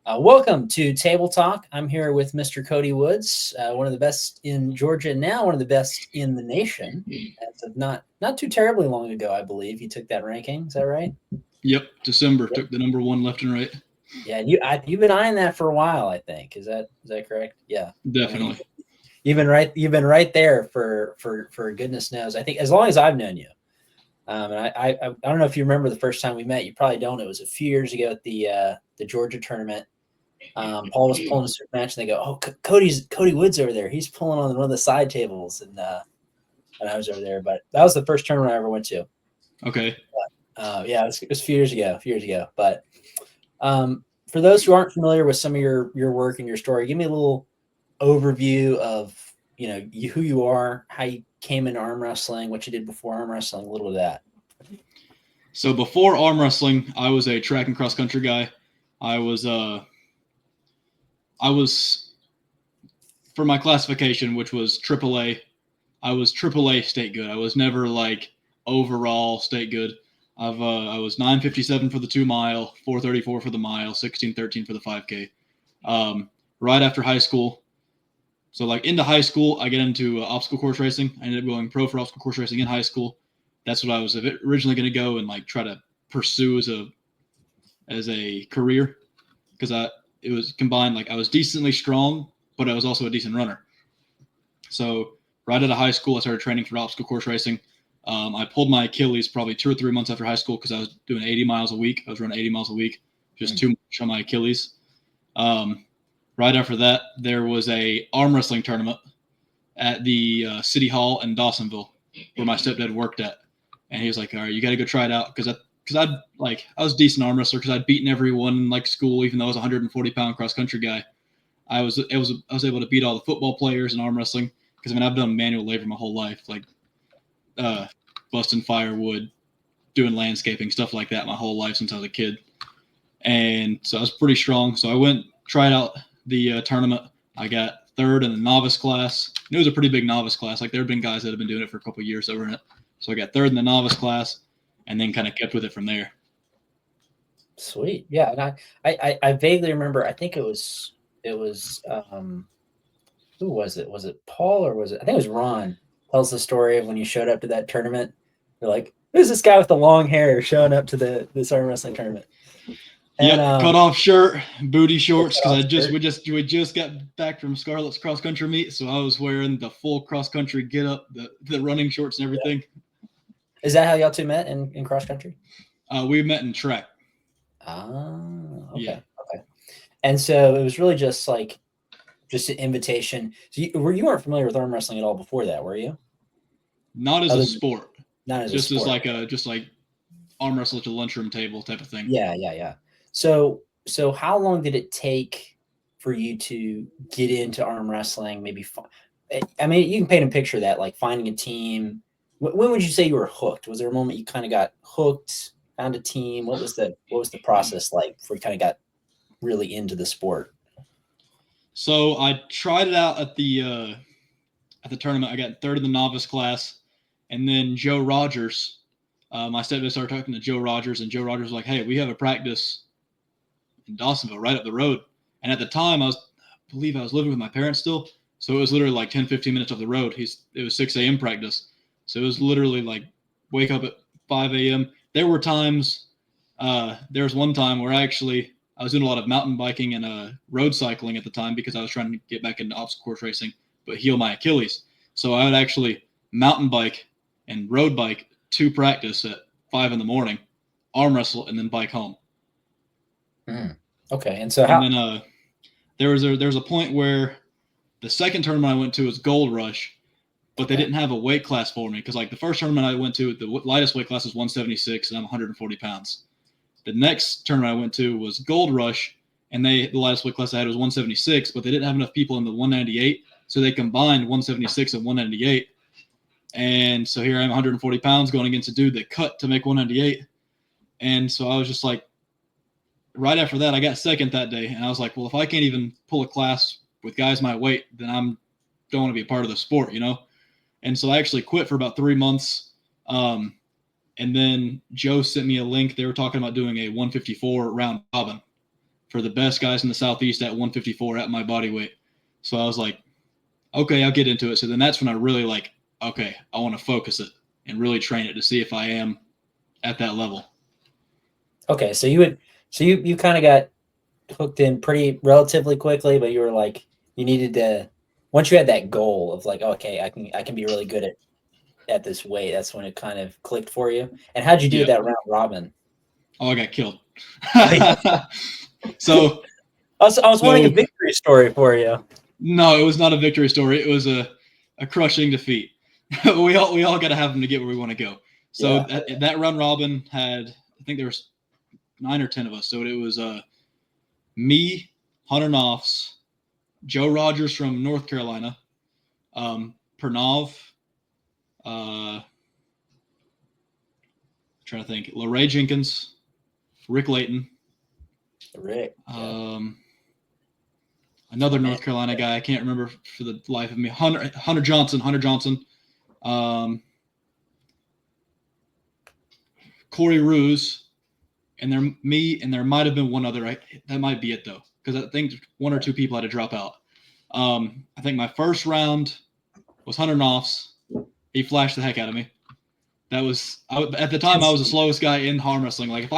Welcome to Table Talk. I'm here with Mr. Cody Woods, one of the best in Georgia, now one of the best in the nation. As of not too terribly long ago, I believe you took that ranking. Is that right? Yep, December Yep. took the number one left and right. Yeah, you've been eyeing that for a while. I think is that correct? Yeah. I mean, Definitely. you've been right there for goodness knows. I think as long as I've known you. And I don't know if you remember the first time we met. You probably don't. It was a few years ago at the Georgia tournament. Paul was pulling a certain match, and they go, "Oh, Cody Woods over there. He's pulling on one of the side tables," and I was over there. But that was the first tournament I ever went to. Okay. Yeah, it was a few years ago. A few years ago. But for those who aren't familiar with some of your work and your story, give me a little overview of who you are, how you came into arm wrestling, what you did before arm wrestling, a little of that. So before arm wrestling, I was a track and cross country guy. I was I was for my classification, which was AAA. I was AAA state good. I was never like overall state good. I was 957 for the 2 mile, 434 for the mile, 1613 for the 5K. Right after high school, so like into high school, I get into obstacle course racing. I ended up going pro for obstacle course racing in high school. That's what I was originally going to go and like try to pursue as a career because I it was combined like I was decently strong, but I was also a decent runner. So right out of high school, I started training for obstacle course racing. I pulled my Achilles probably 2 or 3 months after high school because I was doing 80 miles a week. I was running 80 miles a week, just too much on my Achilles. Right after that, there was a arm wrestling tournament at the city hall in Dawsonville where my stepdad worked at, and he was like, "All right, you got to go try it out," because I was a decent arm wrestler because I'd beaten everyone in like school, even though I was a 140-pound cross country guy. I was able to beat all the football players in arm wrestling because I've done manual labor my whole life, like uh, busting firewood, doing landscaping, stuff like that my whole life since I was a kid. And so I was pretty strong. So I went tried out the tournament. I got third in the novice class. And it was a pretty big novice class. Like there have been guys that have been doing it for a couple of years over in it. So I got third in the novice class, and then kind of kept with it from there. Sweet, yeah. And I vaguely remember. I think it was who was it? Was it Paul or was it? I think it was Ron. Tells the story of when you showed up to that tournament. You're like, who's this guy with the long hair showing up to this arm wrestling tournament? And Yep, cut off shirt, booty shorts, cut because off I just shirt. we just got back from Scarlett's cross country meet, so I was wearing the full cross country get up, the running shorts and Yeah. everything. Is that how y'all two met in cross country? We met in track. Ah, Yeah, okay. And so it was really just an invitation. So you weren't familiar with arm wrestling at all before that, were you? not as a Other than sport, not as a just as sport. like a just like arm wrestle at the lunchroom table type of thing. Yeah. So how long did it take for you to get into arm wrestling? I mean, you can paint a picture of that, like finding a team. When would you say you were hooked? Was there a moment you kind of got hooked, found a team? What was the process like before you kind of got really into the sport? So I tried it out at the tournament. I got third in the novice class, and then Joe Rogers, my stepdad started talking to Joe Rogers, and Joe Rogers was like, "Hey, we have a practice in Dawsonville, right up the road." And at the time, I believe I was living with my parents still, so it was literally like 10, 15 minutes up the road. It was 6 a.m. practice, so it was literally like wake up at 5 a.m. There were times, there was one time where I was doing a lot of mountain biking and road cycling at the time because I was trying to get back into obstacle course racing, but heal my Achilles. So I would actually mountain bike and road bike to practice at 5 in the morning, arm wrestle, and then bike home. Mm. Okay, and so And how? then there was a point where the second tournament I went to was Gold Rush, but they Okay, didn't have a weight class for me because like the first tournament I went to, the lightest weight class was 176, and I'm 140 pounds. The next tournament I went to was Gold Rush, and the lightest weight class I had was 176, but they didn't have enough people in the 198, so they combined 176 and 198. And so here I am, 140 pounds, going against a dude that cut to make 198. And so I was just like, right after that, I got second that day, and I was like, well, if I can't even pull a class with guys my weight, then I'm don't want to be a part of the sport, you know. And so I actually quit for about 3 months. Um, and then Joe sent me a link. They were talking about doing a 154 round robin. for the best guys in the Southeast at 154 at my body weight. So I was like, okay, I'll get into it. So then that's when I really like, okay, I want to focus it and really train it to see if I am at that level. Okay, so you kind of got hooked in pretty relatively quickly, but you were like, you needed to, once you had that goal of like, okay, I can be really good at this weight, that's when it kind of clicked for you. And how'd you do Yeah. that round robin? Oh, I got killed. So I was wanting a victory story for you. No, it was not a victory story. It was a crushing defeat. we all got to have them to get where we want to go. So that round robin had, I think there was 9 or 10 of us. So it was me, Hunter Knopfs, Joe Rogers from North Carolina, Pranav, trying to think, LaRae Jenkins, Rick Layton, another North Carolina guy. I can't remember for the life of me. Hunter Johnson, Corey Ruse, and there might have been one other. That might be it though, because I think 1 or 2 people had to drop out. I think my first round was Hunter Knopfs. He flashed the heck out of me. That was at the time I was the slowest guy in arm wrestling. Like if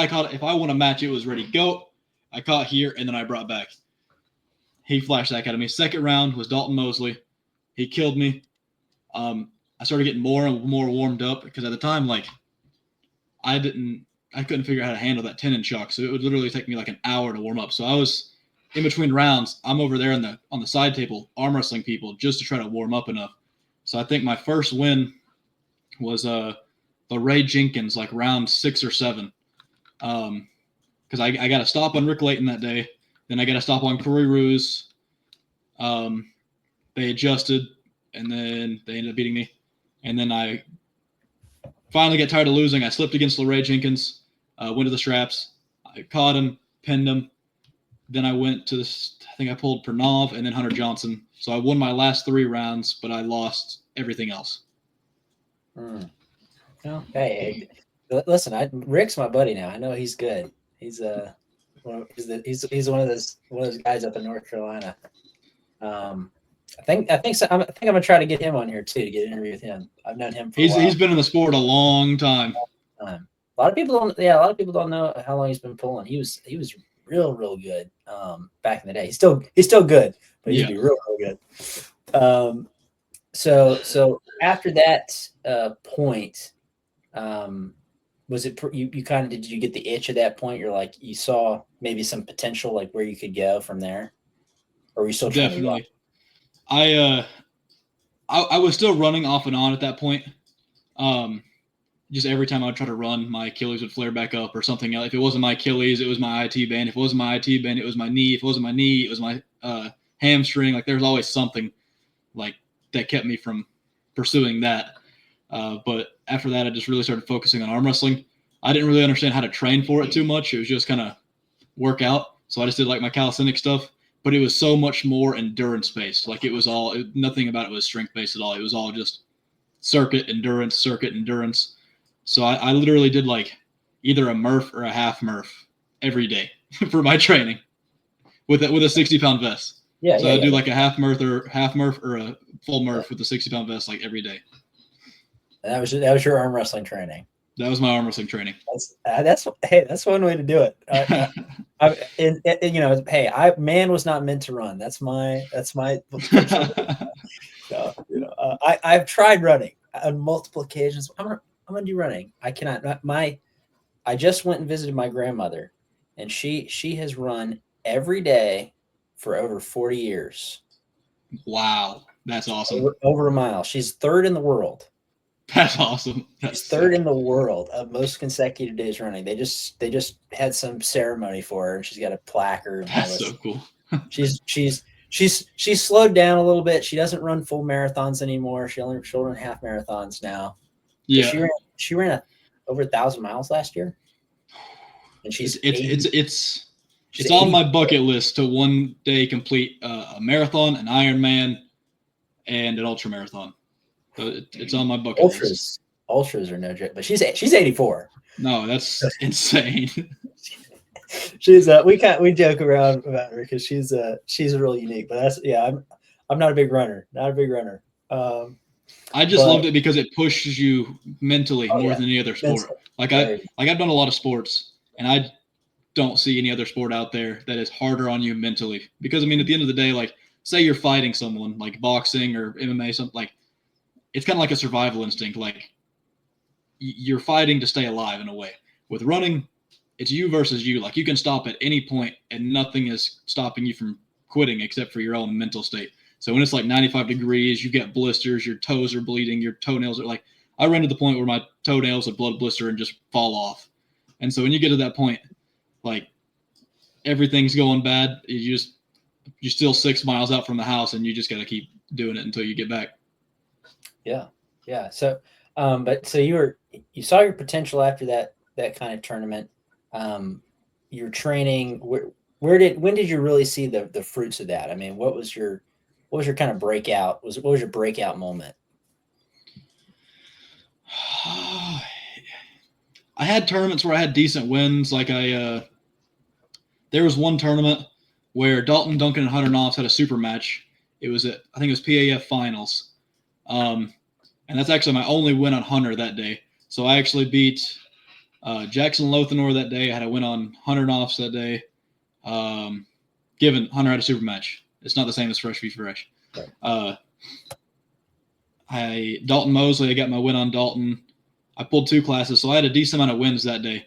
I won a match, it was ready to go. I caught here and then I brought back. He flashed the heck out of me. Second round was Dalton Mosley. He killed me. I started getting more and more warmed up because at the time, like I couldn't figure out how to handle that tendon shock. So it would literally take me like an hour to warm up. So I was in between rounds. I'm over there on the side table arm wrestling people just to try to warm up enough. So I think my first win was LaRae Jenkins, like round 6 or 7. Because I got a stop on Rick Layton that day. Then I got a stop on Corey Ruse. They adjusted, and then they ended up beating me. And then I finally got tired of losing. I slipped against LaRae Jenkins, went to the straps. I caught him, pinned him. Then I went to this, I think I pulled Pranav and then Hunter Johnson. So I won my last 3 rounds, but I lost everything else. Oh, hey, listen, Rick's my buddy now. I know he's good. He's he's one of those guys up in North Carolina. I think I'm gonna try to get him on here too to get an interview with him. I've known him for a while. He's been in the sport a long time. A lot of people don't know how long he's been pulling. He was real good back in the day. He's still good, but he used to be real good. So after that point, was it you kind of, did you get the itch at that point? You're like, you saw maybe some potential, like where you could go from there, or were you still trying definitely? To I was still running off and on at that point. Just every time I would try to run, my Achilles would flare back up or something else. If it wasn't my Achilles, it was my IT band. If it wasn't my IT band, it was my knee. If it wasn't my knee, it was my hamstring. Like there's always something like that kept me from pursuing that. But after that, I just really started focusing on arm wrestling. I didn't really understand how to train for it too much. It was just kind of work out. So I just did like my calisthenic stuff, but it was so much more endurance based. Like it was nothing about it was strength based at all. It was all just circuit endurance. So I literally did like either a Murph or a half Murph every day for my training with a 60-pound vest. So I'd do like a half Murph or a full Murph with a 60-pound vest like every day. That was your arm wrestling training. That was my arm wrestling training. That's one way to do it. Man was not meant to run. That's my. So, I've tried running on multiple occasions. I'm gonna do running. I cannot. I just went and visited my grandmother, and she has run every day for over 40 years. Wow, that's awesome. Over a mile. She's 3rd in the world. That's awesome. She's 3rd in the world of most consecutive days running. They just had some ceremony for her, and she's got a placard. That's so cool. She's slowed down a little bit. She doesn't run full marathons anymore. She'll run half marathons now. Yeah, she ran over 1,000 miles last year, and it's on my bucket list to one day complete a marathon, an Ironman, and an ultra marathon. So it's on my bucket list. Ultras are no joke, but she's 84. No, that's insane. she's we joke around about her because she's really unique. But I'm not a big runner. Not a big runner. I just loved it because it pushes you mentally more yeah. than any other sport. I've done a lot of sports, and I don't see any other sport out there that is harder on you mentally. Because I mean, at the end of the day, like say you're fighting someone like boxing or MMA, something like it's kind of like a survival instinct. Like you're fighting to stay alive in a way. With running, it's you versus you. Like you can stop at any point, and nothing is stopping you from quitting except for your own mental state. So when it's like 95 degrees, you get blisters, your toes are bleeding, your toenails are like. I ran to the point where my toenails would blood blister and just fall off. And so when you get to that point, like everything's going bad, you're still 6 miles out from the house, and you just got to keep doing it until you get back. Yeah, yeah. So, but so you saw your potential after that kind of tournament. Your training. When did you really see the fruits of that? I mean, what was your kind of breakout? What was your breakout moment? I had tournaments where I had decent wins. Like there was one tournament where Dalton, Duncan, and Hunter Knopf had a super match. It was I think it was PAF finals, and that's actually my only win on Hunter that day. So I actually beat Jackson Lothanor that day. I had a win on Hunter Knopf that day. Given Hunter had a super match, it's not the same as Fresh v Fresh. Right. Dalton Mosley, I got my win on Dalton. I pulled 2 classes, so I had a decent amount of wins that day.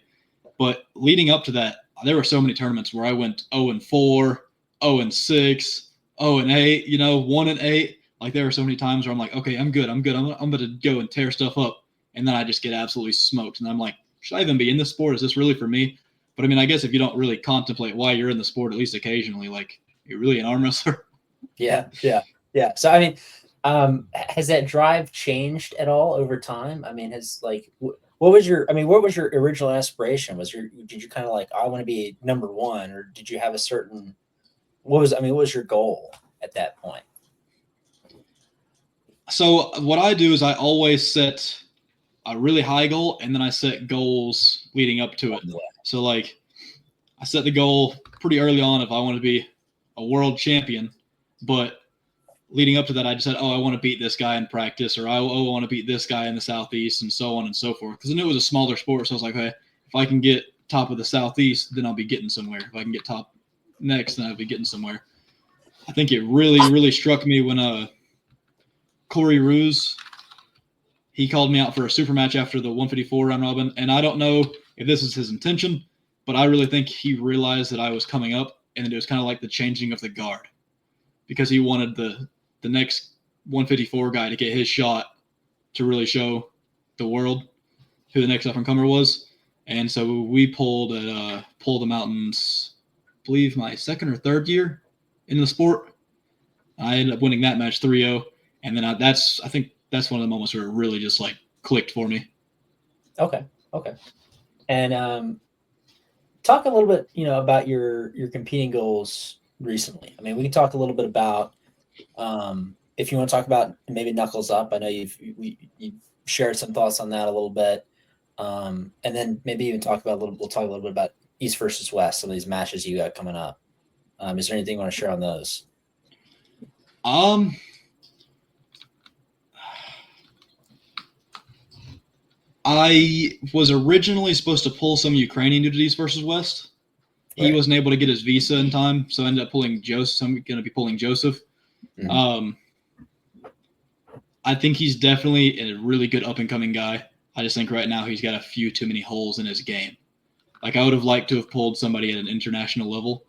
But leading up to that, there were so many tournaments where I went 0-4, 0-6, 0-8, 1-8. Like there were so many times where I'm like, okay, I'm good. I'm going to go and tear stuff up. And then I just get absolutely smoked. And I'm like, should I even be in this sport? Is this really for me? But I mean, I guess if you don't really contemplate why you're in the sport, at least occasionally, like you're really an arm wrestler. Yeah. So, I mean, has that drive changed at all over time? I mean, what was your original aspiration? Did you kind of like, I want to be number one, or did you have a certain, what was your goal at that point? So what I do is I always set a really high goal, and then I set goals leading up to it. So like I set the goal pretty early on if I want to be a world champion, but leading up to that, I just said, I want to beat this guy in practice, or I want to beat this guy in the Southeast, and so on and so forth. Because I knew it was a smaller sport, so I was like, hey, if I can get top of the Southeast, then I'll be getting somewhere. If I can get top next, then I'll be getting somewhere. I think it really, really struck me when Corey Ruse, he called me out for a super match after the 154 round robin, and I don't know if this is his intention, but I really think he realized that I was coming up, and it was kind of like the changing of the guard, because he wanted the next 154 guy to get his shot to really show the world who the next up-and-comer was. And so we pulled at Pull the Mountains, I believe my second or third year in the sport. I ended up winning that match 3-0. And then I think that's one of the moments where it really just like clicked for me. Okay. And talk a little bit, about your competing goals recently. I mean, we can talk a little bit about if you want to talk about maybe Knuckles Up. I know you shared some thoughts on that a little bit, and then maybe even we'll talk a little bit about East versus West, some of these matches you got coming up. Is there anything you want to share on those? I was originally supposed to pull some Ukrainian dude to East versus West. Right. He wasn't able to get his visa in time, so I ended up pulling Joseph. So I'm going to be pulling Joseph. Mm-hmm. I think he's definitely a really good up-and-coming guy. I just think right now he's got a few too many holes in his game. Like I would have liked to have pulled somebody at an international level.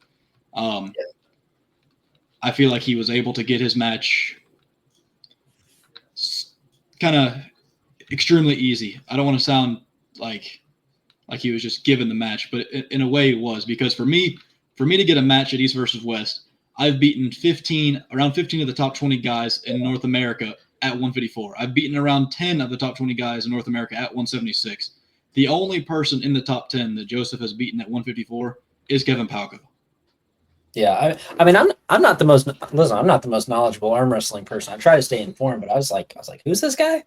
I feel like he was able to get his match kind of extremely easy. I don't want to sound like he was just given the match, but in a way it was, because for me to get a match at East versus West, I've beaten around 15 of the top 20 guys in North America at 154. I've beaten around 10 of the top 20 guys in North America at 176. The only person in the top 10 that Joseph has beaten at 154 is Kevin Palco. Yeah, I mean, I'm not the most knowledgeable arm wrestling person. I try to stay informed, but I was like, who's this guy?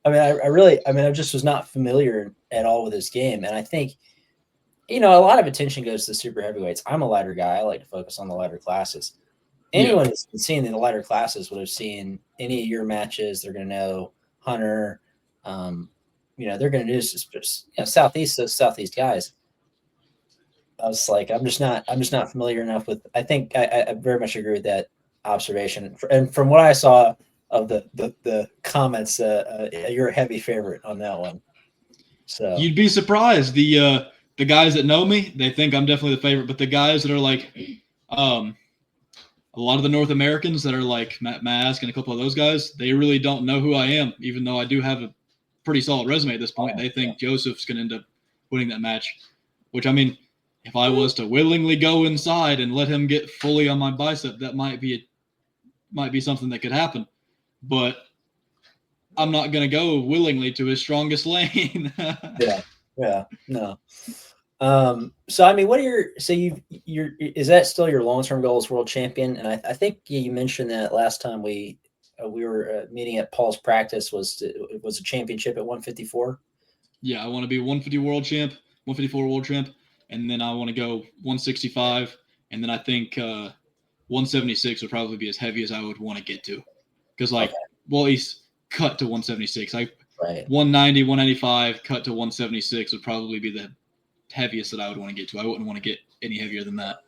I mean, I just was not familiar at all with his game, and I think a lot of attention goes to the super heavyweights. I'm a lighter guy. I like to focus on the lighter classes. Anyone who's been seeing the lighter classes would have seen any of your matches. They're going to know Hunter. They're going to do just Southeast, those Southeast guys. I was like, I'm just not familiar enough with. I think I very much agree with that observation. And from what I saw of the comments, you're a heavy favorite on that one. So you'd be surprised. The guys that know me, they think I'm definitely the favorite, but the guys that are like, a lot of the North Americans that are like Matt Mask and a couple of those guys, they really don't know who I am, even though I do have a pretty solid resume at this point. They think Joseph's going to end up winning that match, which, I mean, if I was to willingly go inside and let him get fully on my bicep, that might be something that could happen. But I'm not going to go willingly to his strongest lane. Yeah, no. So I mean, what are is that still your long-term goal as world champion? And I think you mentioned that last time we were meeting at Paul's practice was a championship at 154. Yeah, I want to be 150 world champ, 154 world champ, and then I want to go 165, and then I think 176 would probably be as heavy as I would want to get to, because at least cut to 176. 190, 195, cut to 176 would probably be the heaviest that I would want to get to. I wouldn't want to get any heavier than that.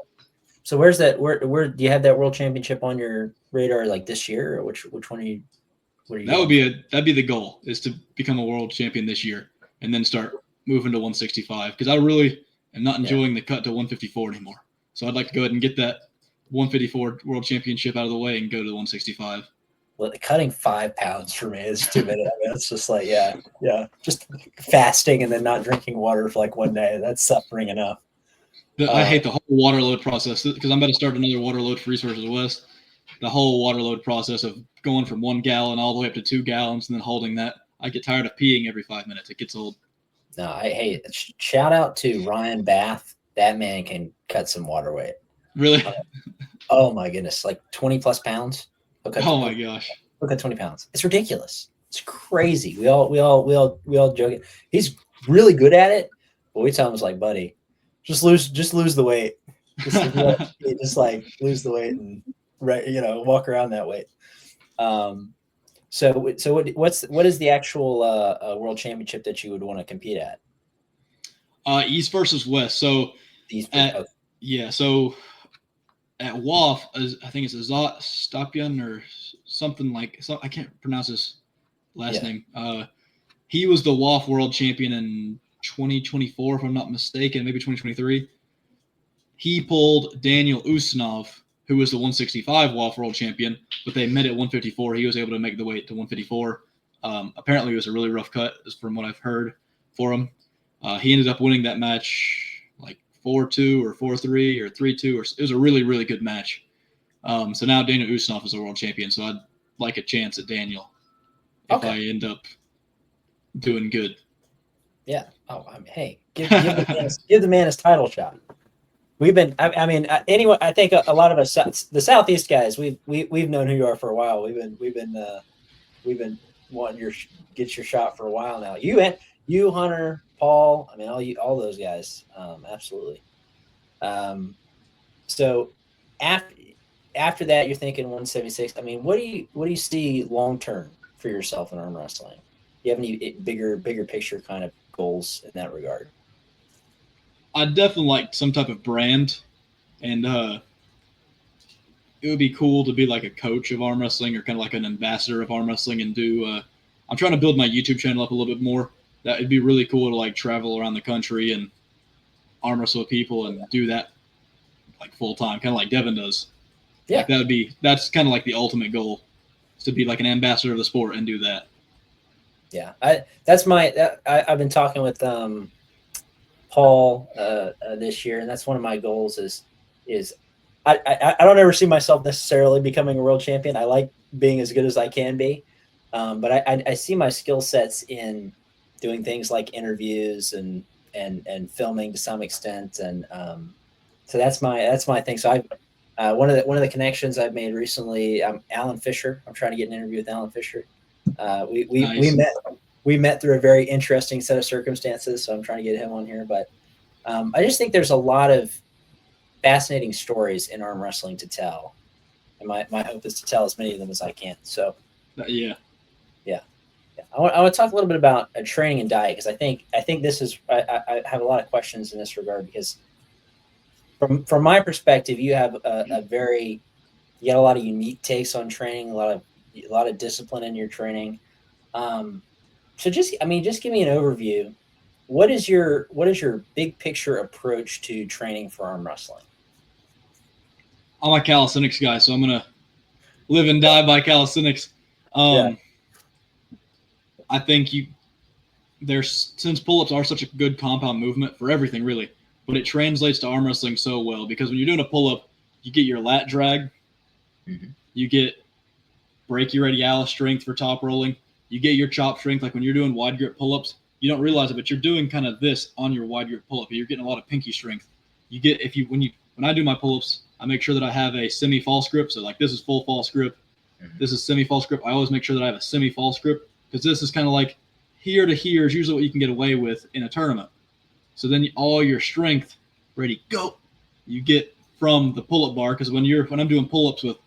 So where's that? Where do you have that world championship on your radar? Like this year, or which one are you? That'd be the goal, is to become a world champion this year, and then start moving to 165. Because I really am not enjoying the cut to 154 anymore. So I'd like to go ahead and get that 154 world championship out of the way and go to the 165. Well, cutting 5 pounds for me is too many. I mean, it's just like, just fasting and then not drinking water for like one day. That's suffering enough. I hate the whole water load process, because I'm about to start another water load for Resources West. The whole water load process of going from 1 gallon all the way up to 2 gallons and then holding that. I get tired of peeing every 5 minutes. It gets old. No, I hate it. Shout out to Ryan Bath. That man can cut some water weight. Really? Oh my goodness. Like 20 plus pounds. Oh my gosh. Look at 20 pounds. It's ridiculous. It's crazy. We all joke it. He's really good at it, but we tell him, like, buddy, just lose the weight. Just like lose the weight and walk around that weight. So what is the actual world championship that you would want to compete at? East versus West. So so at WAF, I think it's Azat Stapyan or something I can't pronounce his last name. He was the WAF world champion in 2024, if I'm not mistaken, maybe 2023. He pulled Daniel Ustinov, who was the 165 WAF world champion, but they met at 154. He was able to make the weight to 154. Apparently, it was a really rough cut, from what I've heard, for him. He ended up winning that match like 4-2 or 4-3 or 3-2. It was a really, really good match. So now Daniel Ustinov is a world champion, so I'd like a chance at Daniel if I end up doing good. Yeah. Oh, I mean, hey, give the man his title shot. We've been. Anyway, I think a lot of us, the Southeast guys, we've known who you are for a while. We've been wanting get your shot for a while now. You, Hunter, Paul. I mean, all those guys. Absolutely. So after that, you're thinking 176. I mean, what do you see long term for yourself in arm wrestling? Do you have any bigger picture kind of goals in that regard? I'd definitely like some type of brand, and it would be cool to be like a coach of arm wrestling or kind of like an ambassador of arm wrestling and do. I'm trying to build my YouTube channel up a little bit more. That it'd be really cool to like travel around the country and arm wrestle with people and do that like full time, kind of like Devin does. Yeah, like that's kind of like the ultimate goal, is to be like an ambassador of the sport and do that. Yeah, I've been talking with Paul this year, and that's one of my goals is I don't ever see myself necessarily becoming a world champion. I like being as good as I can be, but I see my skill sets in doing things like interviews and filming to some extent, and so that's my thing. So one of the connections I've made recently, Alan Fisher. I'm trying to get an interview with Alan Fisher. We met through a very interesting set of circumstances, so I'm trying to get him on here. But I just think there's a lot of fascinating stories in arm wrestling to tell. And my hope is to tell as many of them as I can. So, Yeah. yeah. I want to talk a little bit about training and diet, because I think this is I have a lot of questions in this regard, because from my perspective, you have you got a lot of unique takes on training, a lot of discipline in your training. So just give me an overview. What is your big picture approach to training for arm wrestling? I'm a calisthenics guy, so I'm gonna live and die by calisthenics. Yeah. I think since pull-ups are such a good compound movement for everything really, but it translates to arm wrestling so well, because when you're doing a pull-up, you get your lat drag, you get brachioradialis strength for top rolling, you get your chop strength. Like when you're doing wide grip pull-ups, you don't realize it, but you're doing kind of this on your wide grip pull-up. You're getting a lot of pinky strength. You get when I do my pull-ups, I make sure that I have a semi false grip. So like this is full false grip, this is semi false grip. I always make sure that I have a semi false grip, because this is kind of like here to here is usually what you can get away with in a tournament. So then all your strength, ready, go, you get from the pull-up bar. Because when I'm doing pull-ups with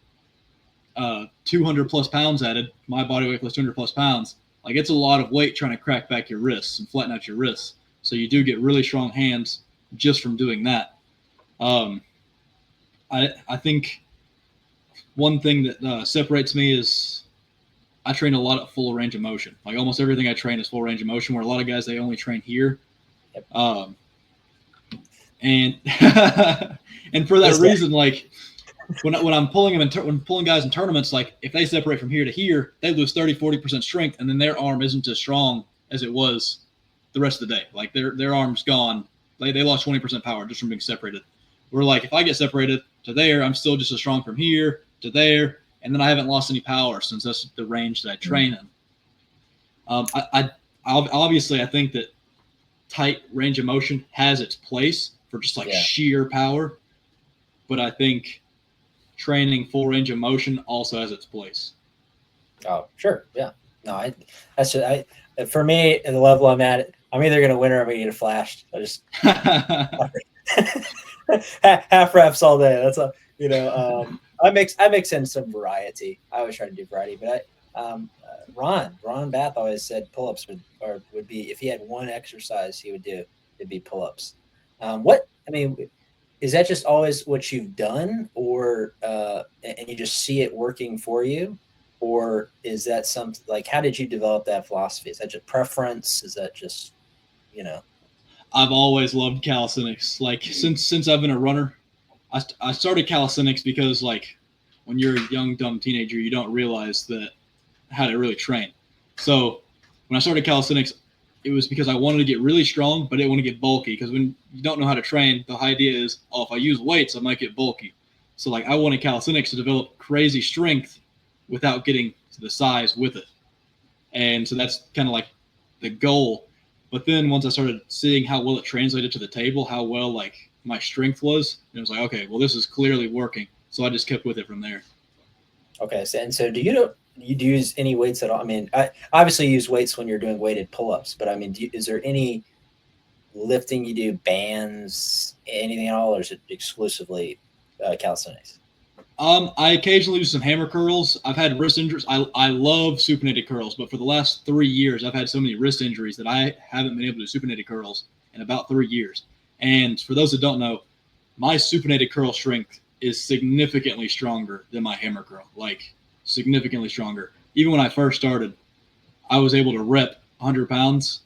200 plus pounds added, my body weight plus 200 plus pounds, like it's a lot of weight trying to crack back your wrists and flatten out your wrists. So you do get really strong hands just from doing that. I think one thing that separates me is I train a lot of full range of motion. Like almost everything I train is full range of motion, where a lot of guys, they only train here. And and for that reason, like when I'm pulling them when pulling guys in tournaments, like if they separate from here to here, they lose 30-40% strength, and then their arm isn't as strong as it was the rest of the day. Like their arm's gone. They lost 20% power just from being separated. We're like, if I get separated to there, I'm still just as strong from here to there, and then I haven't lost any power, since that's the range that I train in. I obviously I think that tight range of motion has its place for just like sheer power, but I think training full range of motion also has its place. Oh, sure. Yeah. No, for me, at the level I'm at, I'm either going to win or I'm going to get flashed. I just half reps all day. That's a, I mix in some variety. I always try to do variety, but Ron Bath always said pull-ups would be, if he had one exercise he would do, it'd be pull-ups. Is that just always what you've done, or and you just see it working for you, or is that something like, how did you develop that philosophy? Is that just preference? Is that just, I've always loved calisthenics. Like since I've been a runner, I started calisthenics because like when you're a young dumb teenager, you don't realize how to really train. So when I started calisthenics, it was because I wanted to get really strong, but I didn't want to get bulky. Because when you don't know how to train, the idea is, oh, if I use weights, I might get bulky. So like I wanted calisthenics to develop crazy strength without getting to the size with it. And so that's kind of like the goal. But then once I started seeing how well it translated to the table, how well like my strength was, it was like, okay, well, this is clearly working. So I just kept with it from there. Okay. So do you use any weights at all? I mean, I obviously use weights when you're doing weighted pull-ups, but I mean, is there any lifting you do, bands, anything at all, or is it exclusively calisthenics? I occasionally do some hammer curls. I've had wrist injuries. I love supinated curls, but for the last 3 years, I've had so many wrist injuries that I haven't been able to do supinated curls in about 3 years. And for those that don't know, my supinated curl strength is significantly stronger than my hammer curl, like significantly stronger. Even when I first started, I was able to rep 100 pounds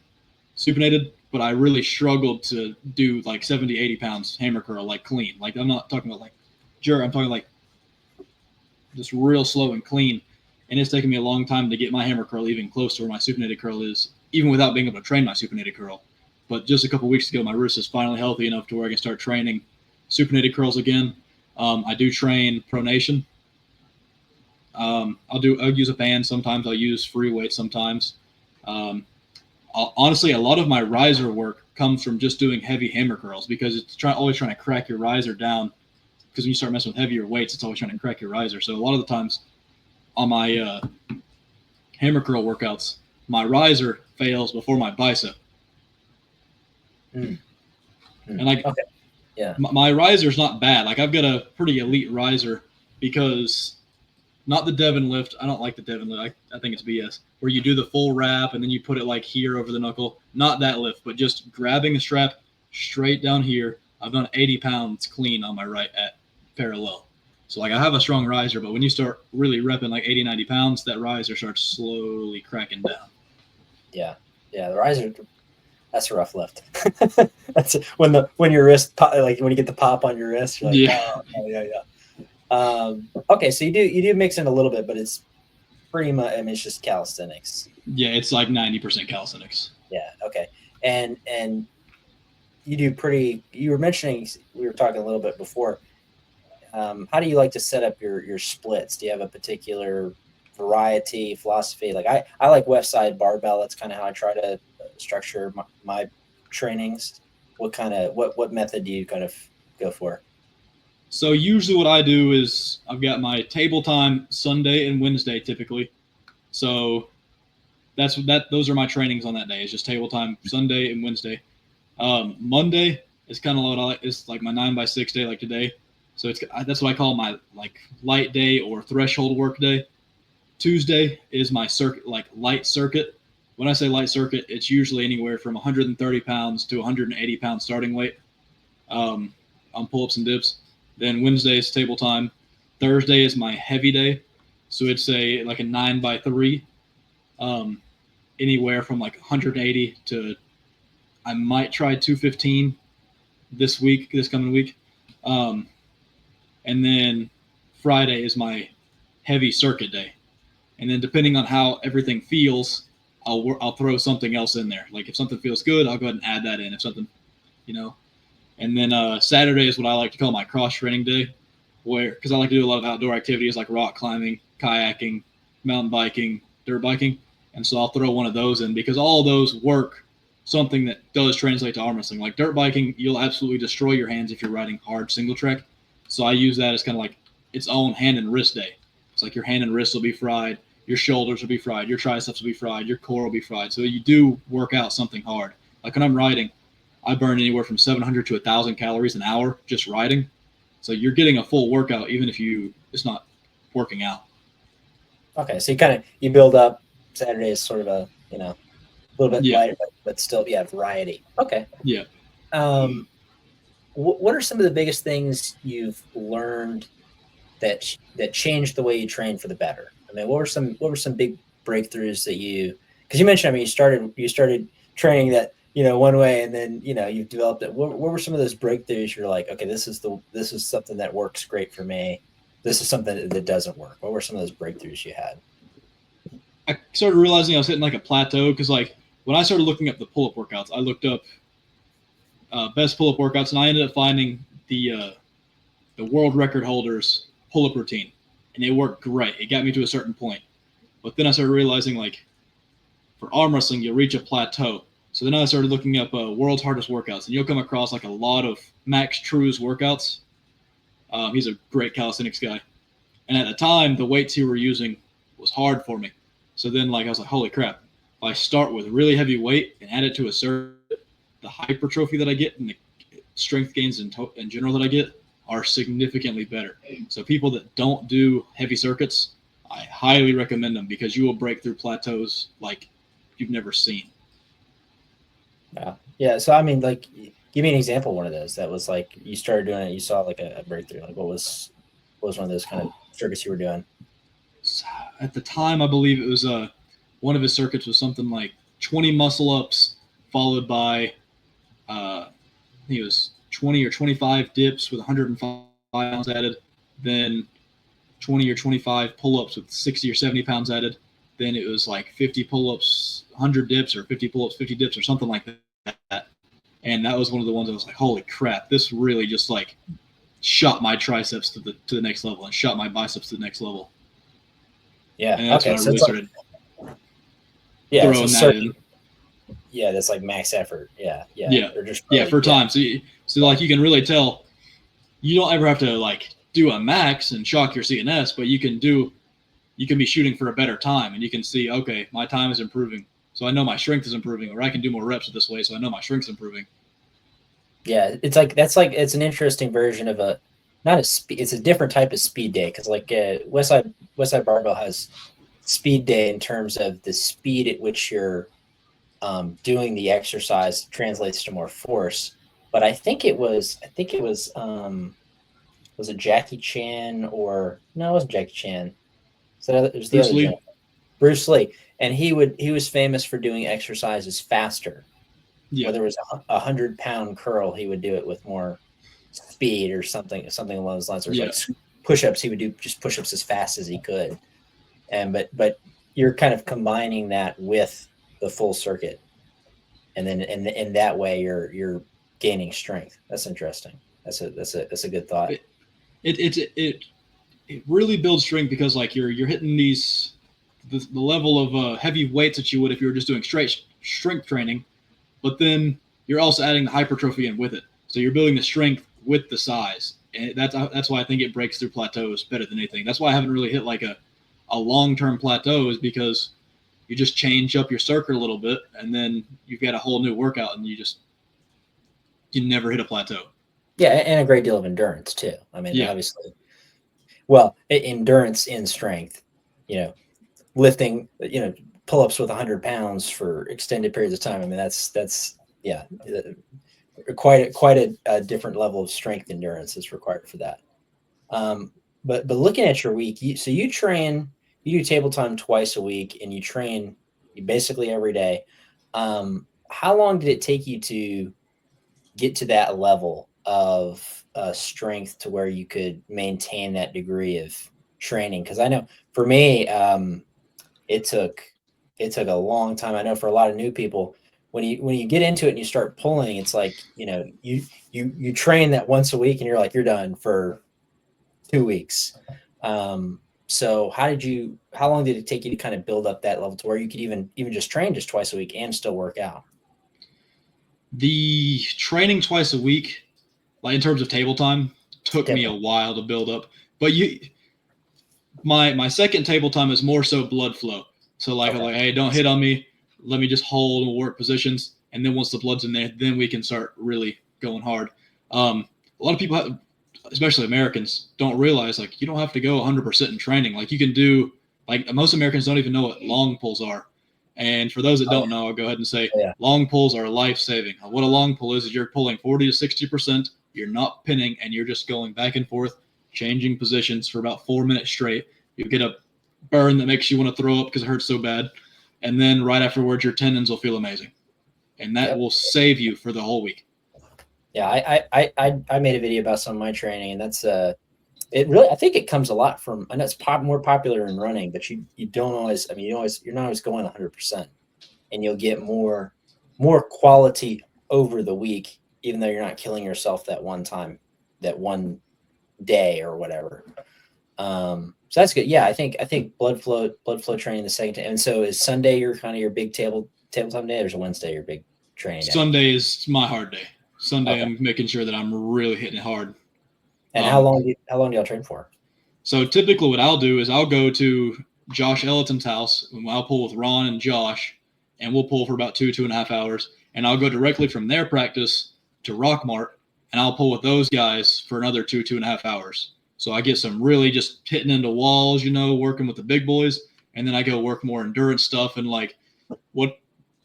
supinated, but I really struggled to do like 70, 80 pounds hammer curl, like clean. Like I'm not talking about like jerk, I'm talking like just real slow and clean. And it's taken me a long time to get my hammer curl even close to where my supinated curl is, even without being able to train my supinated curl. But just a couple weeks ago, my wrist is finally healthy enough to where I can start training supinated curls again. I do train pronation. I'll use a band sometimes. I'll use free weight sometimes. Honestly, a lot of my riser work comes from just doing heavy hammer curls, because it's always trying to crack your riser down. Because when you start messing with heavier weights, it's always trying to crack your riser. So a lot of the times on my hammer curl workouts, my riser fails before my bicep. And like, okay. Yeah. my riser's not bad. Like I've got a pretty elite riser because not the Devon lift. I don't like the Devon lift. I think it's BS. Where you do the full wrap and then you put it like here over the knuckle. Not that lift, but just grabbing the strap straight down here. I've done 80 pounds clean on my right at parallel. So like I have a strong riser, but when you start really repping like 80, 90 pounds, that riser starts slowly cracking down. Yeah. Yeah. The riser, that's a rough lift. That's when your wrist like when you get the pop on your wrist, you're like, Yeah. oh yeah, yeah. Okay, so you do mix in a little bit, but it's pretty much. I mean, it's just calisthenics. Yeah, it's like 90% calisthenics. Yeah. Okay. And you do pretty. You were mentioning we were talking a little bit before. How do you like to set up your splits? Do you have a particular variety philosophy? Like I like West Side barbell. That's kind of how I try to structure my trainings. What method do you kind of go for? So usually what I do is I've got my table time Sunday and Wednesday typically. So those are my trainings on that day. It's just table time Sunday and Wednesday. Monday is kind of what I like. It's like my 9x6 day, like today. So that's what I call my like light day or threshold work day. Tuesday is my circuit, like light circuit. When I say light circuit, it's usually anywhere from 130 pounds to 180 pounds starting weight on pull-ups and dips. Then Wednesday is table time. Thursday is my heavy day, so it's like a 9x3, anywhere from like 180 to I might try 215 this coming week. And then Friday is my heavy circuit day. And then depending on how everything feels, I'll throw something else in there. Like if something feels good, I'll go ahead and add that in. If something, And then Saturday is what I like to call my cross training day, because I like to do a lot of outdoor activities like rock climbing, kayaking, mountain biking, dirt biking. And so I'll throw one of those in because all of those work something that does translate to arm wrestling. Like dirt biking, you'll absolutely destroy your hands if you're riding hard single track. So I use that as kind of like its own hand and wrist day. It's like your hand and wrist will be fried, your shoulders will be fried, your triceps will be fried, your core will be fried. So you do work out something hard. Like when I'm riding, I burn anywhere from 700 to 1,000 calories an hour just riding. So you're getting a full workout even if it's not working out. Okay, so you build up. Saturday is sort of a little bit lighter, but still, variety. Okay. Yeah. What are some of the biggest things you've learned that changed the way you train for the better? I mean, what were some big breakthroughs that because you mentioned, I mean, you started training that, one way, and then, you've developed it. What were some of those breakthroughs you're like, okay, this is something that works great for me. This is something that doesn't work. What were some of those breakthroughs you had? I started realizing I was hitting like a plateau because like when I started looking up the pull-up workouts, I looked up best pull-up workouts, and I ended up finding the world record holder's pull-up routine, and it worked great. It got me to a certain point, but then I started realizing like for arm wrestling, you'll reach a plateau. So then I started looking up world's hardest workouts, and you'll come across like a lot of Max True's workouts. He's a great calisthenics guy, and at the time, the weights he were using was hard for me. So then, like, I was like, holy crap. If I start with really heavy weight and add it to a circuit, the hypertrophy that I get and the strength gains in general that I get are significantly better. So people that don't do heavy circuits, I highly recommend them because you will break through plateaus like you've never seen. Yeah. Yeah. So, I mean, like, give me an example of one of those that was like you started doing it, you saw like a breakthrough. Like, what was one of those kind of circuits you were doing? At the time, I believe it was one of his circuits was something like 20 muscle ups followed by I think it was 20 or 25 dips with 105 pounds added, then 20 or 25 pull-ups with 60 or 70 pounds added. Then it was like 50 pull-ups, 100 dips, or 50 pull-ups, 50 dips, or something like that. And that was one of the ones I was like, holy crap, this really just like shot my triceps to the next level and shot my biceps to the next level. Yeah. And that's when I really started throwing that in. Yeah, that's like max effort. Yeah. For time. So like you can really tell you don't ever have to like do a max and shock your CNS, but you can be shooting for a better time, and you can see, okay, my time is improving, so I know my strength is improving, or I can do more reps this way, so I know my strength's improving. Yeah, it's an interesting version of a not a speed. It's a different type of speed day because Westside Barbell has speed day in terms of the speed at which you're doing the exercise translates to more force. But was it Jackie Chan or no, it wasn't Jackie Chan. So it was the Bruce other Lee. gentleman, Bruce Lee, and he was famous for doing exercises faster. Yeah. Whether it was a 100-pound curl, he would do it with more speed or something along those lines. Or Yeah. like push-ups, he would do just push-ups as fast as he could. And but you're kind of combining that with the full circuit, and then in that way you're gaining strength. That's interesting. That's a good thought. It really builds strength because like you're hitting the level of heavy weights that you would if you were just doing straight strength training, but then you're also adding the hypertrophy in with it. So you're building the strength with the size, and that's why I think it breaks through plateaus better than anything. That's why I haven't really hit like a long term plateau, is because you just change up your circuit a little bit, and then you've got a whole new workout, and you never hit a plateau. Yeah, and a great deal of endurance too. I mean, Yeah, obviously, well, endurance in strength. You know, lifting. Pull-ups with 100 pounds for extended periods of time. I mean, that's yeah, quite a different level of strength endurance is required for that. But looking at your week, so you do table time twice a week, and you train basically every day. How long did it take you to get to that level of strength to where you could maintain that degree of training? Because I know for me, it took it took a long time. I know for a lot of new people, when you get into it and you start pulling, it's like you train that once a week and you're like you're done for 2 weeks. So how long did it take you to kind of build up that level to where you could even just train just twice a week and still work out? the training twice a week, like in terms of table time, took me a Table. while to build up. But my second table time is more so blood flow. So like I'm Okay. like, hey, don't hit on me. Let me just hold and work positions, and then once the blood's in there, then we can start really going hard. A lot of people, especially Americans, don't realize like you don't have to go 100% in training. Like you can do like most Americans don't even know what long pulls are. And for those that Oh yeah. don't know, I'll go ahead and say Oh, yeah. long pulls are life saving. What a long pull is you're pulling 40 to 60%. You're not pinning, and you're just going back and forth, changing positions for about 4 minutes straight. You get a burn that makes you want to throw up because it hurts so bad, and then right afterwards, your tendons will feel amazing, and that Yep. will save you for the whole week. Yeah. I made a video about some of my training, and that's it really, I think it comes a lot from, I know it's more popular in running, but you don't always, I mean, you're not always going 100%, and you'll get more quality over the week, even though you're not killing yourself that one time, that one day or whatever. So that's good. Yeah, I think blood flow training the second time. And so is Sunday your kind of your big tabletime day, or is Wednesday your big training day? Sunday is my hard day. Sunday, Okay. I'm making sure that I'm really hitting it hard. And Um, how long do y'all train for? so typically, what I'll do is I'll go to Josh Ellison's house, and I'll pull with Ron and Josh, and we'll pull for about 2.5 hours, and I'll go directly from their practice to Rockmart, and I'll pull with those guys for another 2.5 hours. So I get some really just hitting into walls, working with the big boys, and then I go work more endurance stuff and like what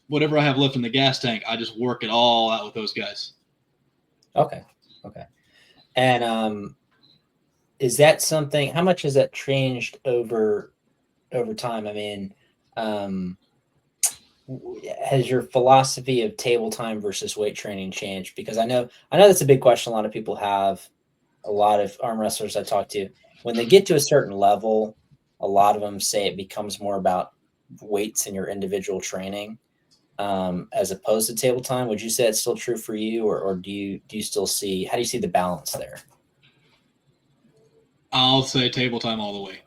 whatever I have left in the gas tank, I just work it all out with those guys. Okay. Okay. And is that something, how much has that changed over time? I mean, um has your philosophy of table time versus weight training changed? Because I know that's a big question a lot of people have. A lot of arm wrestlers I talk to, when they get to a certain level, a lot of them say it becomes more about weights in your individual training, as opposed to table time. Would you say it's still true for you, or do you still see, how do you see the balance there? I'll say table time all the way.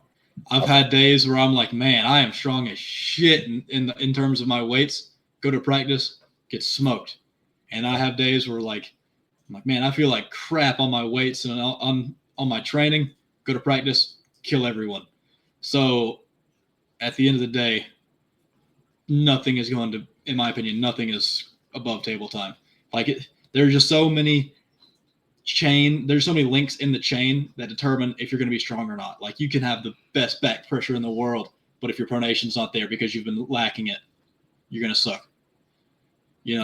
I've Okay. had days where I'm like, man, I am strong as shit in terms of my weights. Go to practice, get smoked, and I have days where I'm like, man, I feel like crap on my weights and on my training. Go to practice, kill everyone. So at the end of the day, nothing is going to, in my opinion, nothing is above table time. Like There's just so many there's so many links in the chain that determine if you're going to be strong or not. Like you can have the best back pressure in the world, but if your pronation's not there because you've been lacking it, you're going to suck.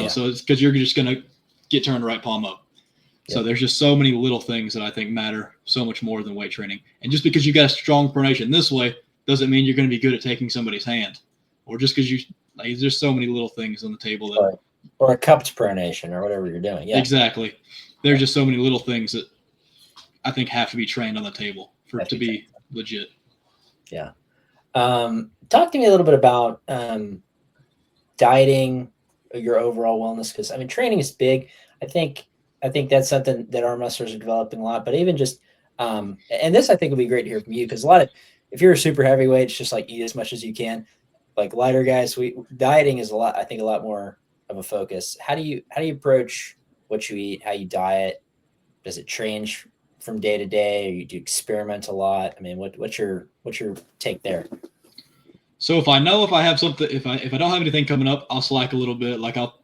So it's because you're just going to get turned right palm up. So there's just so many little things that I think matter so much more than weight training. And just because you got a strong pronation this way doesn't mean you're going to be good at taking somebody's hand, or just because there's so many little things on the table that, or a cupped pronation or whatever you're doing. Yeah, exactly. There's just so many little things that I think have to be trained on the table to be legit. Yeah. Talk to me a little bit about dieting, your overall wellness, because I mean training is big. I think that's something that arm wrestlers are developing a lot. But even just and this I think would be great to hear from you, because if you're a super heavyweight, it's just like eat as much as you can. Like lighter guys, dieting is a lot more of a focus. How do you approach what you eat, how you diet? Does it change from day to day, or you do experiment a lot? I mean, what's your take there? So if I know if I have something, if I don't have anything coming up, I'll slack a little bit. Like I'll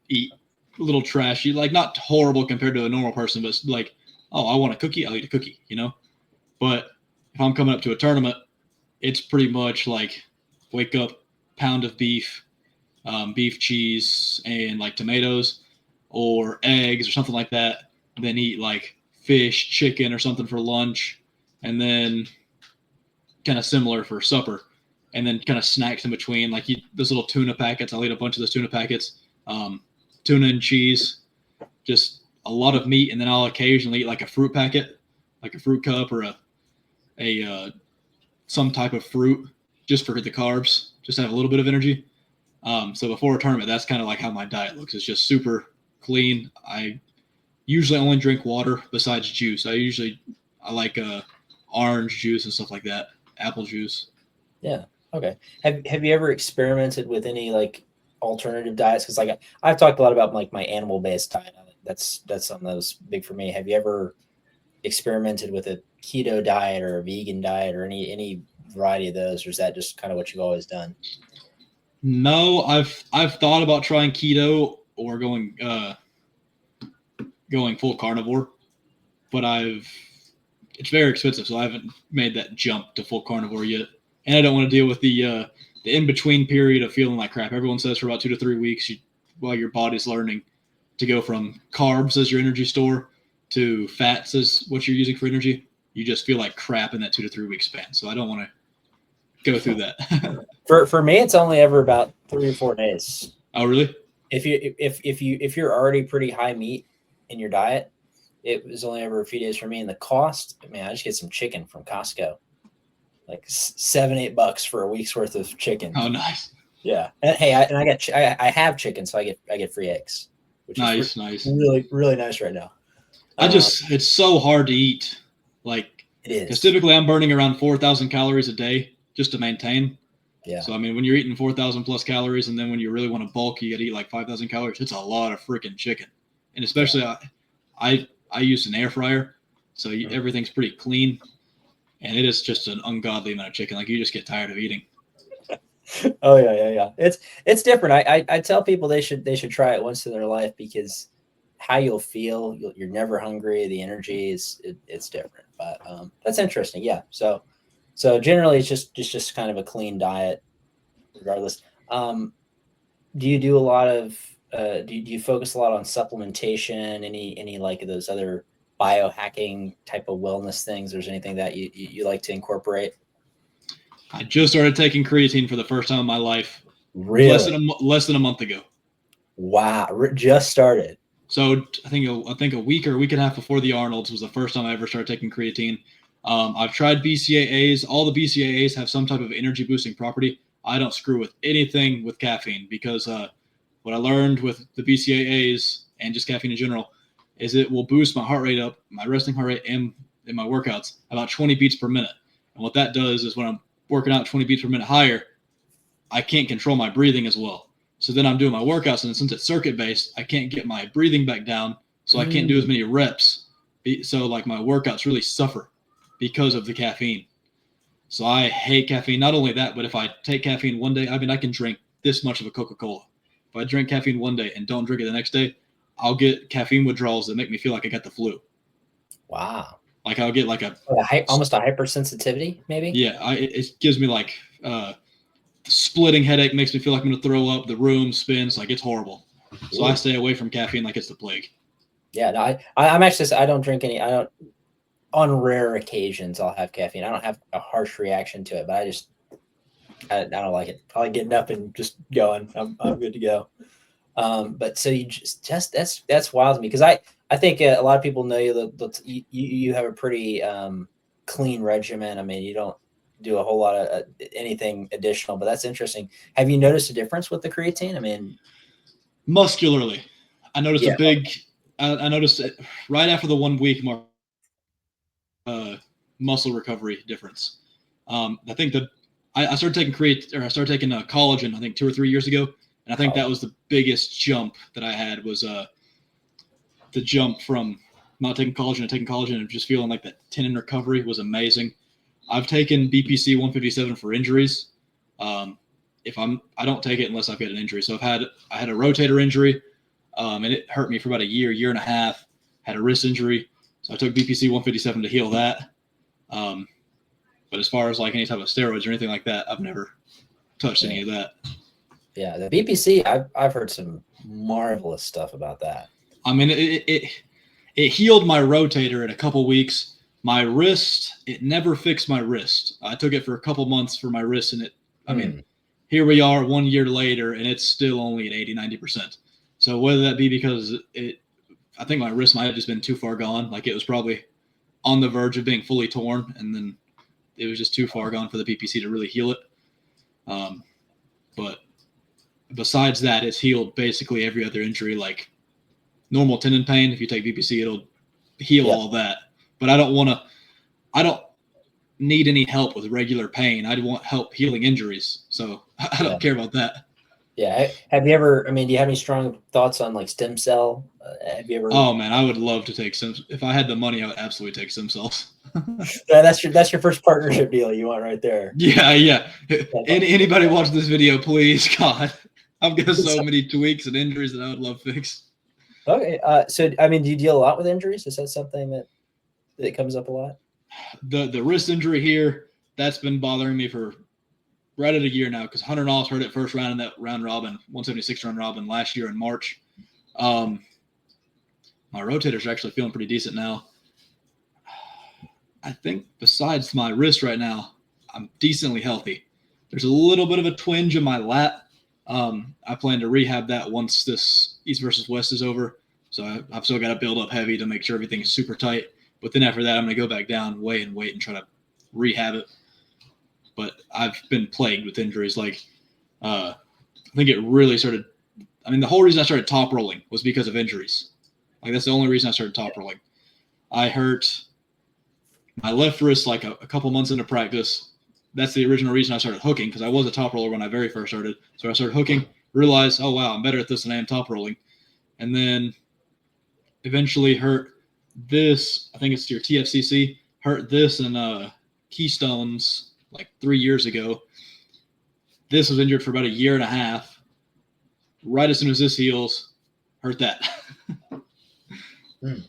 eat a little trashy, like not horrible compared to a normal person, but like, oh, I want a cookie, I'll eat a cookie, But if I'm coming up to a tournament, it's pretty much like wake up, pound of beef, beef cheese, and like tomatoes or eggs or something like that. Then eat like fish, chicken, or something for lunch, and then kind of similar for supper, and then kind of snacks in between, like those little tuna packets. I'll eat a bunch of those tuna packets, tuna and cheese, just a lot of meat, and then I'll occasionally eat like a fruit packet, like a fruit cup or a some type of fruit, just for the carbs, just to have a little bit of energy. So before a tournament, that's kind of like how my diet looks. It's just super clean. I usually only drink water besides juice. I like orange juice and stuff like that, apple juice. Yeah. Okay. Have you ever experimented with any like alternative diets? Because like I've talked a lot about like my animal based diet. That's something that was big for me. Have you ever experimented with a keto diet or a vegan diet or any variety of those, or is that just kind of what you've always done? No, I've thought about trying keto or going full carnivore, but it's very expensive, so I haven't made that jump to full carnivore yet. And I don't want to deal with the in-between period of feeling like crap. Everyone says for about 2 to 3 weeks while your body's learning to go from carbs as your energy store to fats as what you're using for energy, you just feel like crap in that 2 to 3 week span. So I don't want to go through that. For me, it's only ever about 3 or 4 days. Oh, really? If you're already pretty high meat in your diet, it was only ever a few days for me. And the cost, man, I just get some chicken from Costco, like $7-8 for a week's worth of chicken. Oh, nice. Yeah. And hey, I have chicken, so I get free eggs, which is nice. Really, really nice right now. It's so hard to eat. Like, it is. Because typically I'm burning around 4,000 calories a day just to maintain. Yeah. So, I mean, when you're eating 4,000 plus calories, and then when you really want to bulk, you got to eat like 5,000 calories. It's a lot of freaking chicken. And especially I use an air fryer, so everything's pretty clean. And it is just an ungodly amount of chicken. Like, you just get tired of eating. Oh yeah. It's different. I tell people they should try it once in their life, because how you'll feel, you're never hungry. The energy it's different. But that's interesting. Yeah. So generally it's just kind of a clean diet, regardless. Do you do a lot of do you focus a lot on supplementation? Any like those other biohacking type of wellness things? There's anything that you like to incorporate? I just started taking creatine for the first time in my life. Really? Less than a month ago. Wow, just started. So I think a week or a week and a half before the Arnold's was the first time I ever started taking creatine. I've tried BCAAs. All the BCAAs have some type of energy boosting property. I don't screw with anything with caffeine, because what I learned with the BCAAs and just caffeine in general is it will boost my heart rate up, my resting heart rate, and in my workouts about 20 beats per minute. And what that does is when I'm working out 20 beats per minute higher, I can't control my breathing as well. So then I'm doing my workouts, and since it's circuit based, I can't get my breathing back down, so I can't do as many reps. So like my workouts really suffer because of the caffeine. So I hate caffeine. Not only that, but if I take caffeine one day, I mean, I can drink this much of a Coca-Cola. If I drink caffeine one day and don't drink it the next day, I'll get caffeine withdrawals that make me feel like I got the flu. Wow. Like I'll get like almost a hypersensitivity, maybe. Yeah, it gives me like splitting headache, makes me feel like I'm gonna throw up. The room spins, like it's horrible. So I stay away from caffeine like it's the plague. Yeah, no, I'm actually, I don't drink any. I don't. On rare occasions, I'll have caffeine. I don't have a harsh reaction to it, but I don't like it. Probably getting up and just going. I'm good to go. But so you just that's wild to me, because I think a lot of people know you have a pretty clean regimen. I mean, you don't do a whole lot of anything additional, but that's interesting. Have you noticed a difference with the creatine? I mean, muscularly, I noticed a big. I noticed it right after the 1 week mark. Muscle recovery difference. I think that I started taking collagen, I think 2 or 3 years ago, and I think that was the biggest jump that I had, was the jump from not taking collagen to taking collagen, and just feeling like that tendon recovery was amazing. I've taken BPC 157 for injuries. I don't take it unless I've got an injury. So I had a rotator injury, and it hurt me for about a year and a half. Had a wrist injury, so I took BPC 157 to heal that. But as far as like any type of steroids or anything like that, I've never touched any of that. Yeah, the BPC, I've heard some marvelous stuff about that. I mean, it healed my rotator in a couple weeks. My wrist, it never fixed my wrist. I took it for a couple months for my wrist, and I mean, here we are 1 year later, and it's still only at 80-90%. So whether that be because I think my wrist might have just been too far gone. Like it was probably on the verge of being fully torn, and then it was just too far gone for the BPC to really heal it. But besides that, it's healed basically every other injury. Like normal tendon pain, if you take BPC, it'll heal all that. But I don't need any help with regular pain. I want help healing injuries. So I don't care about that. Yeah. Have you ever, I mean, do you have any strong thoughts on like stem cell? Have you ever? Oh man, I would love to take some. If I had the money, I would absolutely take stem cells. That's your first partnership deal you want right there. Yeah. Anybody watch this video, please, God, I've got so many tweaks and injuries that I would love fixed. Okay. So I mean, do you deal a lot with injuries? Is that something that comes up a lot? The wrist injury here, that's been bothering me for right at a year now, because Hunter Noss hurt it first round in that round robin, 176 round robin last year in March. My rotators are actually feeling pretty decent now. I think besides my wrist right now, I'm decently healthy. There's a little bit of a twinge in my lat. I plan to rehab that once this East versus West is over. So I've still got to build up heavy to make sure everything is super tight. But then after that, I'm going to go back down, weigh and try to rehab it. But I've been plagued with injuries. Like, I think it really started. I mean, the whole reason I started top rolling was because of injuries. Like, that's the only reason I started top rolling. I hurt my left wrist like a couple months into practice. That's the original reason I started hooking, because I was a top roller when I very first started. So I started hooking, realized, oh, wow, I'm better at this than I am top rolling. And then eventually hurt this, I think it's your TFCC, hurt this in Keystones like 3 years ago. This was injured for about a year and a half. Right as soon as this heals, hurt that. Man,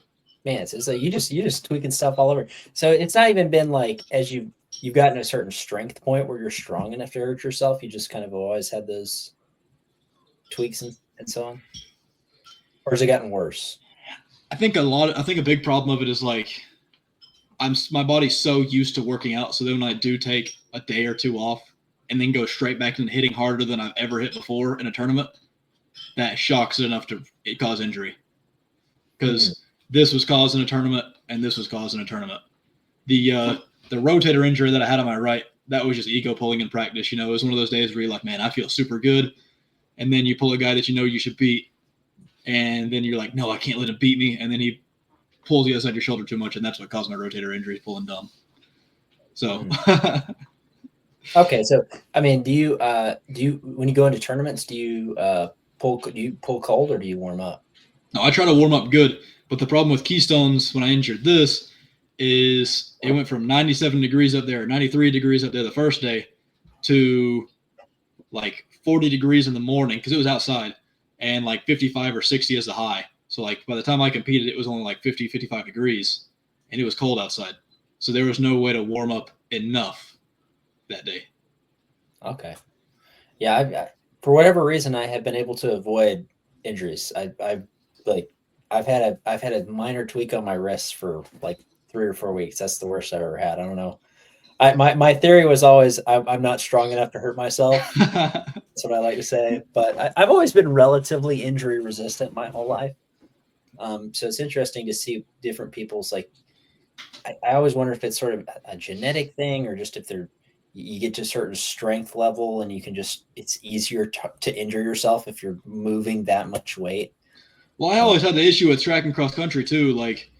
it's like you just tweaking stuff all over. So it's not even been like as you've gotten a certain strength point where you're strong enough to hurt yourself. You just kind of always had those tweaks and so on. Or has it gotten worse? I think a big problem of it is like my body's so used to working out. So then when I do take a day or two off and then go straight back into hitting harder than I've ever hit before in a tournament, that shocks it enough to cause injury. Because this was causing a tournament and this was causing a tournament. The rotator injury that I had on my right, that was just ego pulling in practice. You know, it was one of those days where you're like, man, I feel super good. And then you pull a guy that you know you should beat. And then you're like, no, I can't let him beat me. And then he pulls you outside your shoulder too much. And that's what caused my rotator injury, pulling dumb. So. Okay. So, I mean, do you, when you go into tournaments, do you pull cold or do you warm up? No, I try to warm up good. But the problem with Keystones when I injured this is it went from 97 degrees up there, 93 degrees up there the first day to like 40 degrees in the morning because it was outside and like 55 or 60 as the high. So like by the time I competed, it was only like 50, 55 degrees, and it was cold outside. So there was no way to warm up enough that day. Okay. Yeah, for whatever reason, I have been able to avoid injuries. I've had a minor tweak on my wrist for like 3 or 4 weeks. That's the worst I've ever had. I don't know. My theory was always I'm not strong enough to hurt myself. That's what I like to say. But I've always been relatively injury resistant my whole life. So it's interesting to see different people's like. I always wonder if it's sort of a genetic thing or just if you get to a certain strength level and you can it's easier to injure yourself if you're moving that much weight. Well, I always had the issue with track and cross country too. Like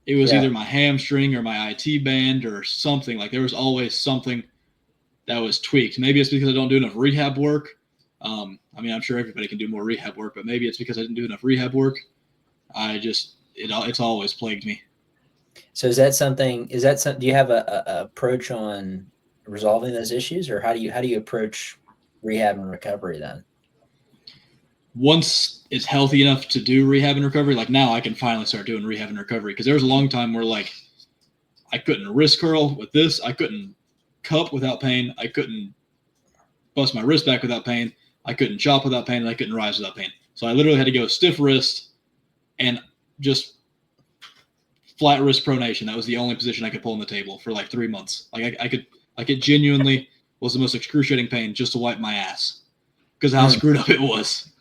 it was Yeah. either my hamstring or my IT band or something. Like there was always something that was tweaked. Maybe it's because I don't do enough rehab work. I mean, I'm sure everybody can do more rehab work, but maybe it's because I didn't do enough rehab work. It's always plagued me. So is that something? Do you have a approach on resolving those issues, or how do you approach rehab and recovery then? Once it's healthy enough to do rehab and recovery, like now I can finally start doing rehab and recovery, because there was a long time where like I couldn't wrist curl with this, I couldn't cup without pain, I couldn't bust my wrist back without pain, I couldn't chop without pain, and I couldn't rise without pain. So I literally had to go stiff wrist and just flat wrist pronation. That was the only position I could pull on the table for like 3 months. Like it genuinely was the most excruciating pain just to wipe my ass because how screwed up it was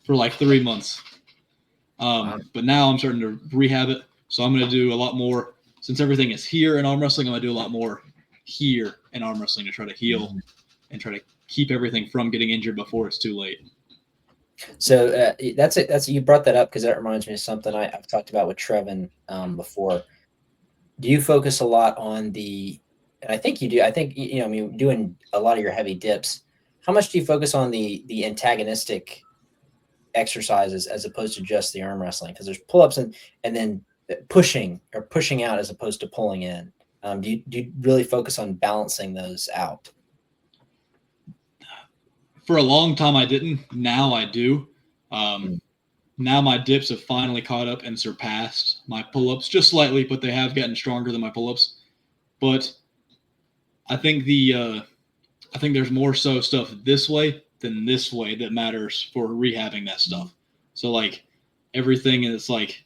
for like 3 months. But now I'm starting to rehab it. So I'm going to do a lot more, since everything is here in arm wrestling, I'm going to do a lot more here in arm wrestling to try to heal and try to keep everything from getting injured before it's too late. So that's it. You brought that up because that reminds me of something I've talked about with Trevin before. Do you focus a lot on and I think you do. I think, I mean, doing a lot of your heavy dips, how much do you focus on the antagonistic exercises as opposed to just the arm wrestling? Because there's pull-ups and then pushing out as opposed to pulling in. Do you really focus on balancing those out? For a long time, I didn't. Now I do. Now my dips have finally caught up and surpassed my pull-ups just slightly, but they have gotten stronger than my pull-ups. But I think there's more so stuff this way than this way that matters for rehabbing that stuff. So like everything is like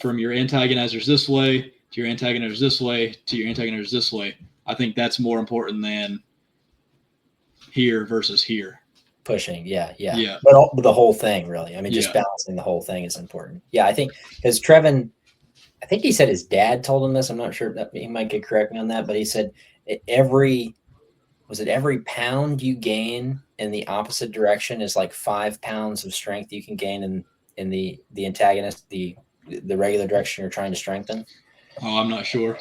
from your antagonizers this way to your antagonizers this way to your antagonizers this way. I think that's more important than here versus here. Pushing, yeah. But the whole thing, really. I mean, just balancing the whole thing is important. Yeah, I think because Trevin, I think he said his dad told him this. I'm not sure that he might get correct me on that, but he said every pound you gain in the opposite direction is like 5 pounds of strength you can gain in the antagonist, the regular direction you're trying to strengthen. Oh, I'm not sure.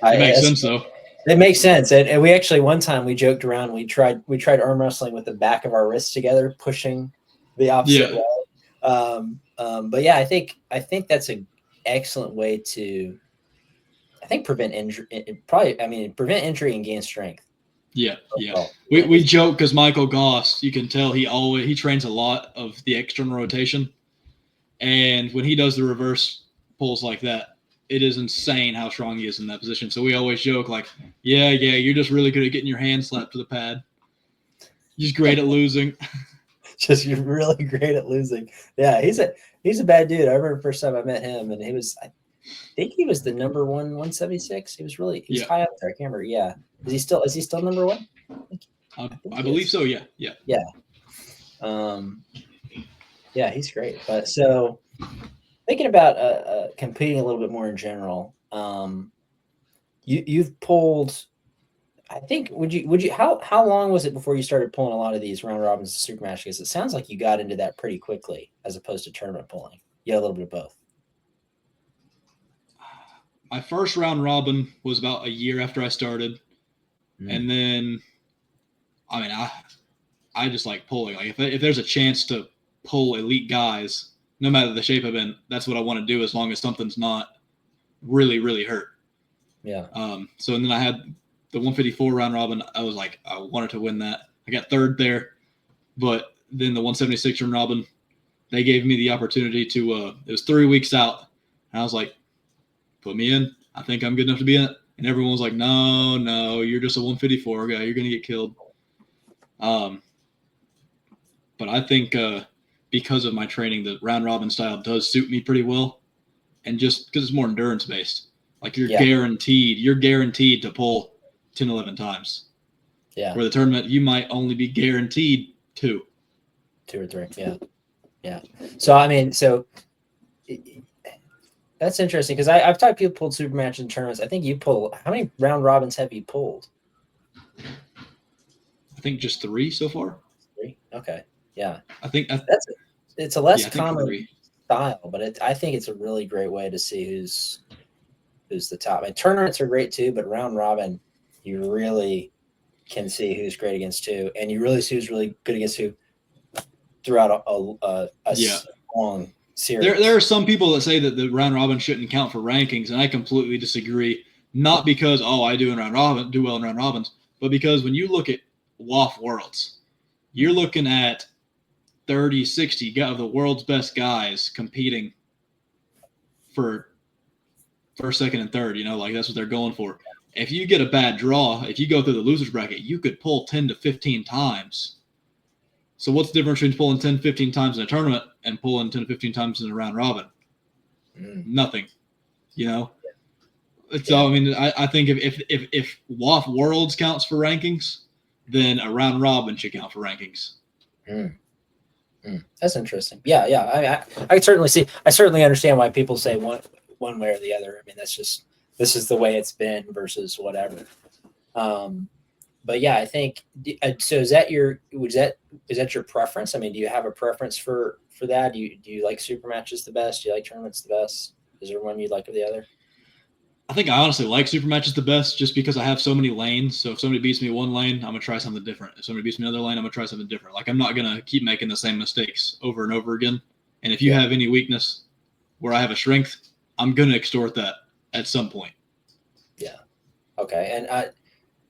It makes sense though. It makes sense. And we actually, one time we joked around, we tried arm wrestling with the back of our wrists together, pushing the opposite way. But yeah, I think that's an excellent way to, prevent injury. Prevent injury and gain strength. Yeah. We joke because Michael Goss, you can tell he trains a lot of the external rotation, and when he does the reverse pulls like that, it is insane how strong he is in that position. So we always joke like, yeah, you're just really good at getting your hand slapped to the pad. You're just great at losing. You're really great at losing. Yeah, he's a bad dude. I remember the first time I met him, and I think he was the number 176. He was high up there. I can't remember. Yeah, is he still number one? I believe so. Yeah. Yeah, he's great. But so thinking about competing a little bit more in general, you've pulled. I think would you how long was it before you started pulling a lot of these round robins and super matches? It sounds like you got into that pretty quickly as opposed to tournament pulling. Yeah, a little bit of both. My first round robin was about a year after I started, and then, I mean, I just like pulling. Like if there's a chance to pull elite guys, no matter the shape I'm in, that's what I want to do as long as something's not really, really hurt. Yeah. So and then I had the 154 round robin. I was like, I wanted to win that. I got third there, but then the 176 round robin, they gave me the opportunity to. It was 3 weeks out, and I was like, "Put me in. I think I'm good enough to be in it." And everyone was like, "No, you're just a 154 guy. You're gonna get killed." But I think because of my training, the round robin style does suit me pretty well, and just because it's more endurance based, like you're guaranteed to pull 10, 11 times. Yeah. Where the tournament, you might only be guaranteed 2 or 3. Yeah. So I mean, that's interesting because I've talked to people pulled super matches in tournaments. I think you pull. How many round robins have you pulled? I think just 3 so far. 3. Okay. Yeah. I think it's a less common style, but I think it's a really great way to see who's the top. And tournaments are great too, but round robin, you really can see who's great against who, and you really see who's really good against who throughout a long series. There are some people that say that the round robin shouldn't count for rankings, and I completely disagree. Not because I do well in round robins, but because when you look at WAF Worlds, you're looking at 30, 60 of the world's best guys competing for first, second, and third. Like that's what they're going for. If you get a bad draw, if you go through the losers bracket, you could pull 10 to 15 times. So what's the difference between pulling 10, 15 times in a tournament and pulling 10 to 15 times in a round robin? Nothing. So I mean, I think if WAF Worlds counts for rankings, then a round robin should count for rankings. That's interesting. Yeah. I certainly understand why people say one way or the other. I mean, this is the way it's been versus whatever. But yeah, I think so. Is that your preference? I mean, do you have a preference for that? Do you like super matches the best? Do you like tournaments the best? Is there one you like or the other? I think I honestly like super matches the best just because I have so many lanes. So if somebody beats me one lane, I'm going to try something different. If somebody beats me another lane, I'm going to try something different. Like I'm not going to keep making the same mistakes over and over again. And if you have any weakness where I have a strength, I'm going to extort that at some point. Yeah. Okay. And I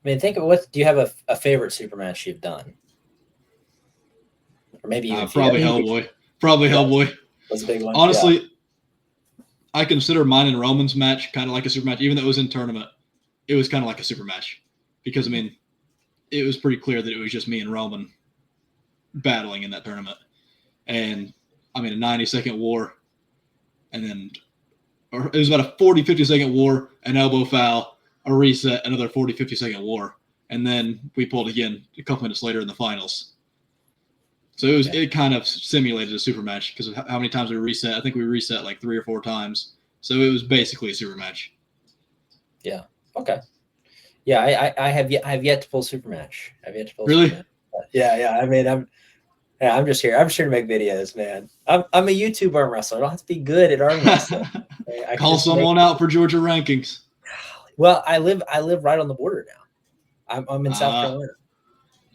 mean, think of do you have a favorite super match you've done? Or maybe even probably Hellboy. Probably Hellboy. That's a big one. Honestly, I consider mine and Roman's match kind of like a super match, even though it was in tournament. It was kind of like a super match because I mean, it was pretty clear that it was just me and Roman battling in that tournament, and I mean a 90-second war, and then it was about a 40-50-second war, an elbow foul, a reset, another 40-50-second war, and then we pulled again a couple minutes later in the finals. So it kind of simulated a super match because of how many times we reset. I think we reset like 3 or 4 times. So it was basically a super match. Yeah. Okay. Yeah, I have yet to pull super match. I've yet to pull really? Super match. Yeah. I mean, I'm just here. I'm just here to make videos, man. I'm a YouTube arm wrestler. I don't have to be good at arm wrestling. Call someone out for Georgia rankings. Well, I live right on the border now. I'm in South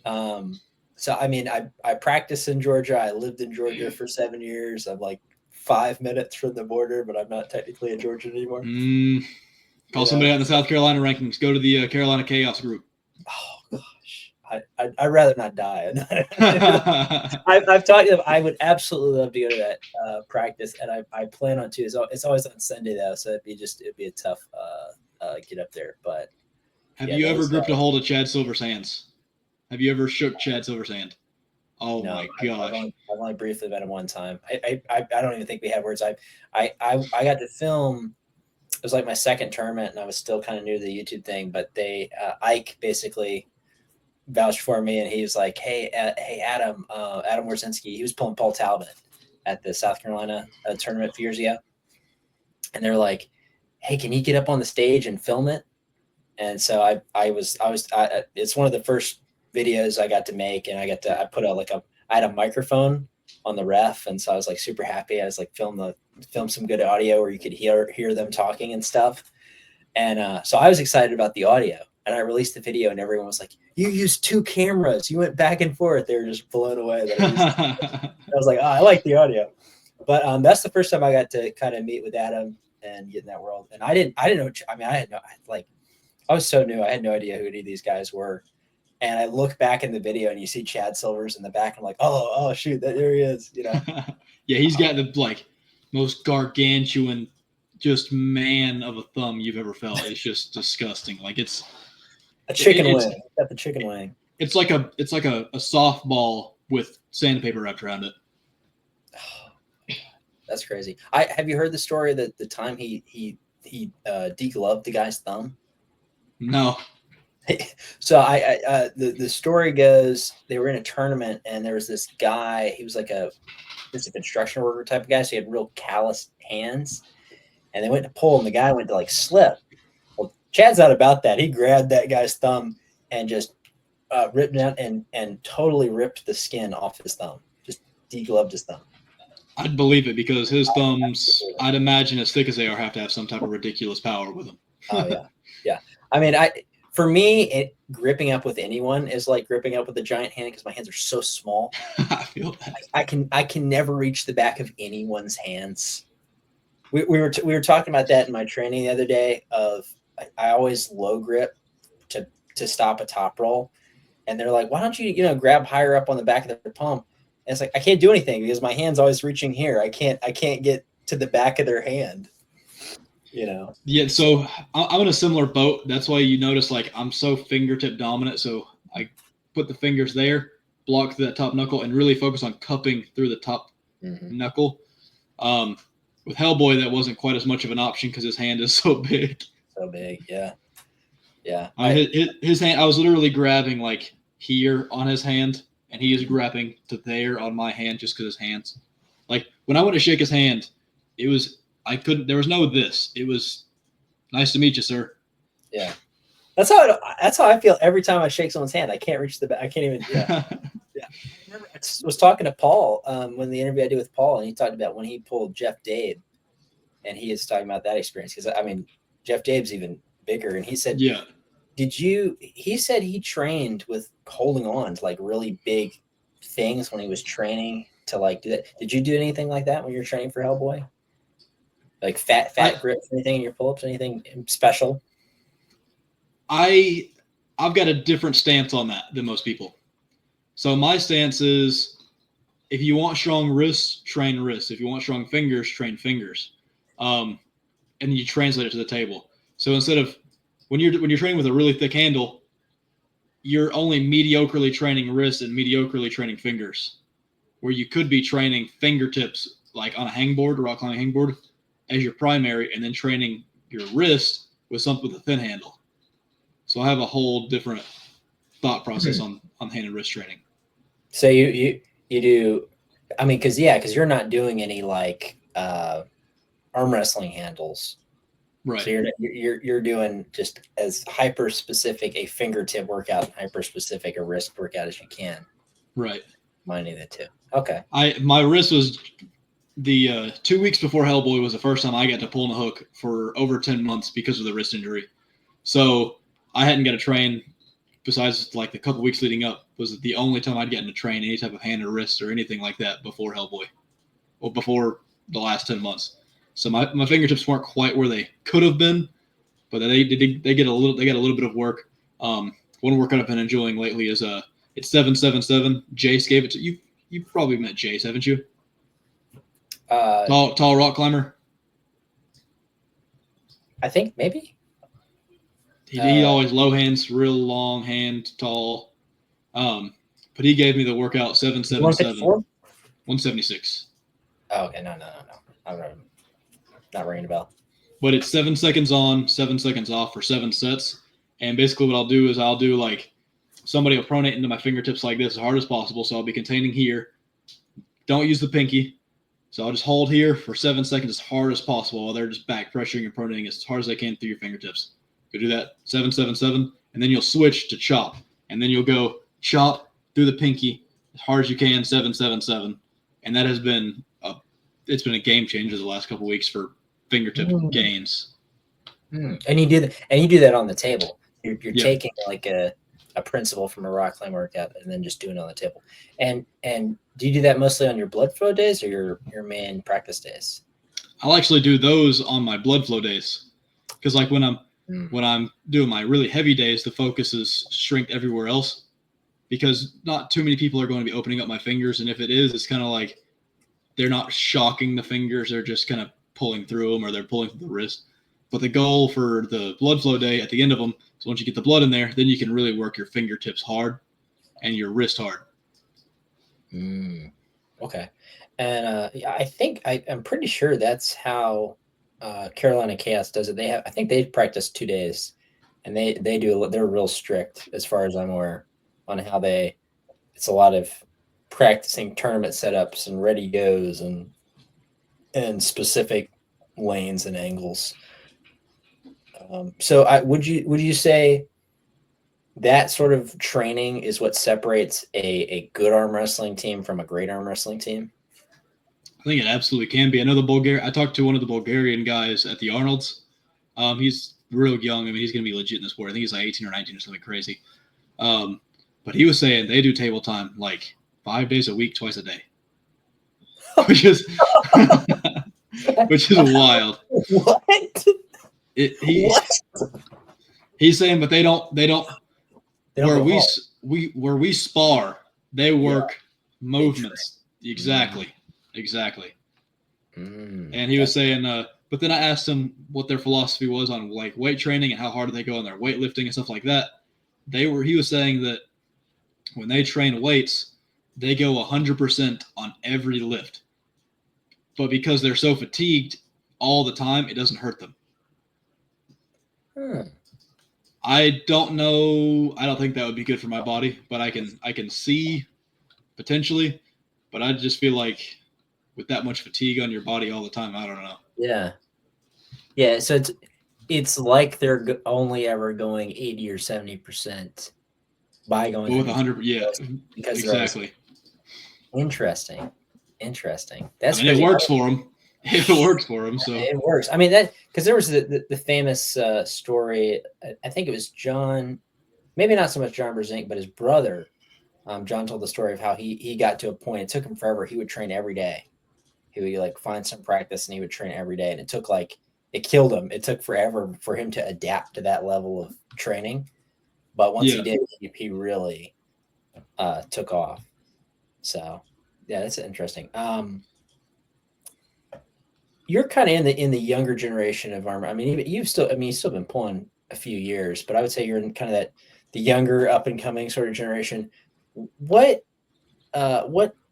Carolina. So, I mean, I practiced in Georgia. I lived in Georgia for 7 years. I'm like 5 minutes from the border, but I'm not technically in Georgia anymore. Call somebody out in the South Carolina rankings. Go to the Carolina Chaos group. Oh, gosh. I'd rather not die. I've talked to them. I would absolutely love to go to that practice, and I plan on to. It's always on Sunday, though, so it'd be a tough get up there. But have you ever gripped a hold of Chad Silver's hands? Have you ever shook Chad Silver's hand? Oh no, my gosh! I've only briefly met him one time. I don't even think we had words. I got to film. It was like my second tournament, and I was still kind of new to the YouTube thing. But Ike basically vouched for me, and he was like, "Hey, Adam Warsinski." He was pulling Paul Talbot at the South Carolina tournament a few years ago, and they're like, "Hey, can you get up on the stage and film it?" And so it's one of the first videos I got to make, and I had a microphone on the ref, and so I was like super happy. I was like film some good audio where you could hear them talking and stuff, and so I was excited about the audio, and I released the video, and everyone was like, "You used 2 cameras, you went back and forth." They were just blown away that I was like, "Oh, I like the audio," but that's the first time I got to kind of meet with Adam and get in that world, and I didn't know. I mean, I was so new. I had no idea who any of these guys were. And I look back in the video and you see Chad Silvers in the back. I'm like, oh shoot, there he is. You know. Yeah, he's got the like most gargantuan, just man of a thumb you've ever felt. It's just disgusting. Like it's a chicken wing. He's got the chicken wing. It's like a softball with sandpaper wrapped around it. That's crazy. Have you heard the story that the time he degloved the guy's thumb? No. So the story goes they were in a tournament and there was this guy. He was like just a construction worker type of guy. So he had real calloused hands, and they went to pull, and the guy went to like slip. Well, Chad's not about that. He grabbed that guy's thumb and just ripped it out and totally ripped the skin off his thumb. Just degloved his thumb. I'd believe it because his thumbs, I'd imagine as thick as they are, have to have some type of ridiculous power with them. Oh yeah, yeah. I mean, for me, gripping up with anyone is like gripping up with a giant hand because my hands are so small. I feel that. I can never reach the back of anyone's hands. We were talking about that in my training the other day. I always low grip to stop a top roll, and they're like, "Why don't you grab higher up on the back of their palm?" And it's like I can't do anything because my hand's always reaching here. I can't get to the back of their hand. Yeah, so I'm in a similar boat. That's why you notice like I'm so fingertip dominant. So I put the fingers there, block through that top knuckle, and really focus on cupping through the top knuckle. With Hellboy, that wasn't quite as much of an option because his hand is so big. So big, yeah. Yeah. His hand, I was literally grabbing like here on his hand, and he is grabbing to there on my hand just because his hands. Like when I went to shake his hand, there was no this. It was nice to meet you, sir. Yeah. That's how I feel every time I shake someone's hand. I can't reach the back. I can't even. Yeah. Yeah. I was talking to Paul when the interview I did with Paul, and he talked about when he pulled Jeff Dabe, and he is talking about that experience because I mean Jeff Dabe's even bigger, and he said, yeah. He said he trained with holding on to like really big things when he was training to like do that. Did you do anything like that when you were training for Hellboy? Like fat grips, anything in your pull-ups, anything special? I've got a different stance on that than most people. So my stance is, if you want strong wrists, train wrists. If you want strong fingers, train fingers. And you translate it to the table. So instead of when you're training with a really thick handle, you're only mediocrely training wrists and mediocrely training fingers, where you could be training fingertips like on a hangboard, rock climbing hangboard, as your primary, and then training your wrist with something with a thin handle. So I have a whole different thought process on hand and wrist training. So you do, I mean, because you're not doing any like arm wrestling handles, right? So you're doing just as hyper specific a fingertip workout and hyper specific a wrist workout as you can, right? Mine do that too. Okay. My wrist was the 2 weeks before Hellboy was the first time I got to pull in a hook for over 10 months because of the wrist injury. So I hadn't got to train besides like the couple weeks leading up was the only time I'd gotten to train any type of hand or wrist or anything like that before Hellboy or before the last 10 months. So my fingertips weren't quite where they could have been, but they got a little bit of work. One workout I've been enjoying lately is it's 777. Jace gave it to you. You probably met Jace, haven't you? Tall rock climber. I think maybe. He always low hands, real long hand, tall. But he gave me the workout 777. 176. Oh, okay. No. I'm not ringing a bell. But it's 7 seconds on, 7 seconds off for 7 sets. And basically what I'll do is I'll do like somebody will pronate into my fingertips like this as hard as possible. So I'll be containing here. Don't use the pinky. So I'll just hold here for 7 seconds as hard as possible while they're just back pressuring and pronating as hard as they can through your fingertips. Go do that 777, and then you'll switch to chop, and then you'll go chop through the pinky as hard as you can 777, and that has been it's been a game changer the last couple of weeks for fingertip gains. And you do that on the table. You're taking like a principle from a rock climb workout and then just doing it on the table. And do you do that mostly on your blood flow days or your main practice days? I'll actually do those on my blood flow days because like when I'm doing my really heavy days, the focus is strength everywhere else. because not too many people are going to be opening up my fingers. And if it is, it's kind of like they're not shocking the fingers. They're just kind of pulling through them, or they're pulling through the wrist. But the goal for the blood flow day at the end of them is once you get the blood in there, then you can really work your fingertips hard and your wrist hard. Okay. And I think I'm pretty sure that's how Carolina Chaos does it. I think they practice 2 days, and they're real strict as far as I'm aware on how it's a lot of practicing tournament setups and ready goes and specific lanes and angles. So would you say that sort of training is what separates a good arm wrestling team from a great arm wrestling team? I think it absolutely can be. I know I talked to one of the Bulgarian guys at the Arnold's. He's real young. I mean, he's going to be legit in the sport. I think he's like 18 or 19 or something crazy. But he was saying they do table time like 5 days a week, twice a day, which is wild. What? He's saying, but they don't where we spar, they work movements. Exactly. And he was saying, but then I asked him what their philosophy was on like weight training and how hard they go on their weightlifting and stuff like that. He was saying that when they train weights, they go 100% on every lift. But because they're so fatigued all the time, it doesn't hurt them. I don't know. I don't think that would be good for my body, but I can see potentially. But I just feel like with that much fatigue on your body all the time, I don't know. Yeah. So it's like they're only ever going 80 or 70% by going with 100. Yeah, exactly. Interesting. That's it works for them. It works for them, so it works. I mean that because there was the famous story. I think it was John, maybe not so much John Brzenk, but his brother. John told the story of how he got to a point. It took him forever. He would train every day. He would like find some practice and he would train every day. And it killed him. It took forever for him to adapt to that level of training. But once he did, he really took off. So yeah, that's interesting. You're kind of in the younger generation of armor. I mean, you've still been pulling a few years, but I would say you're in kind of the younger up and coming sort of generation. What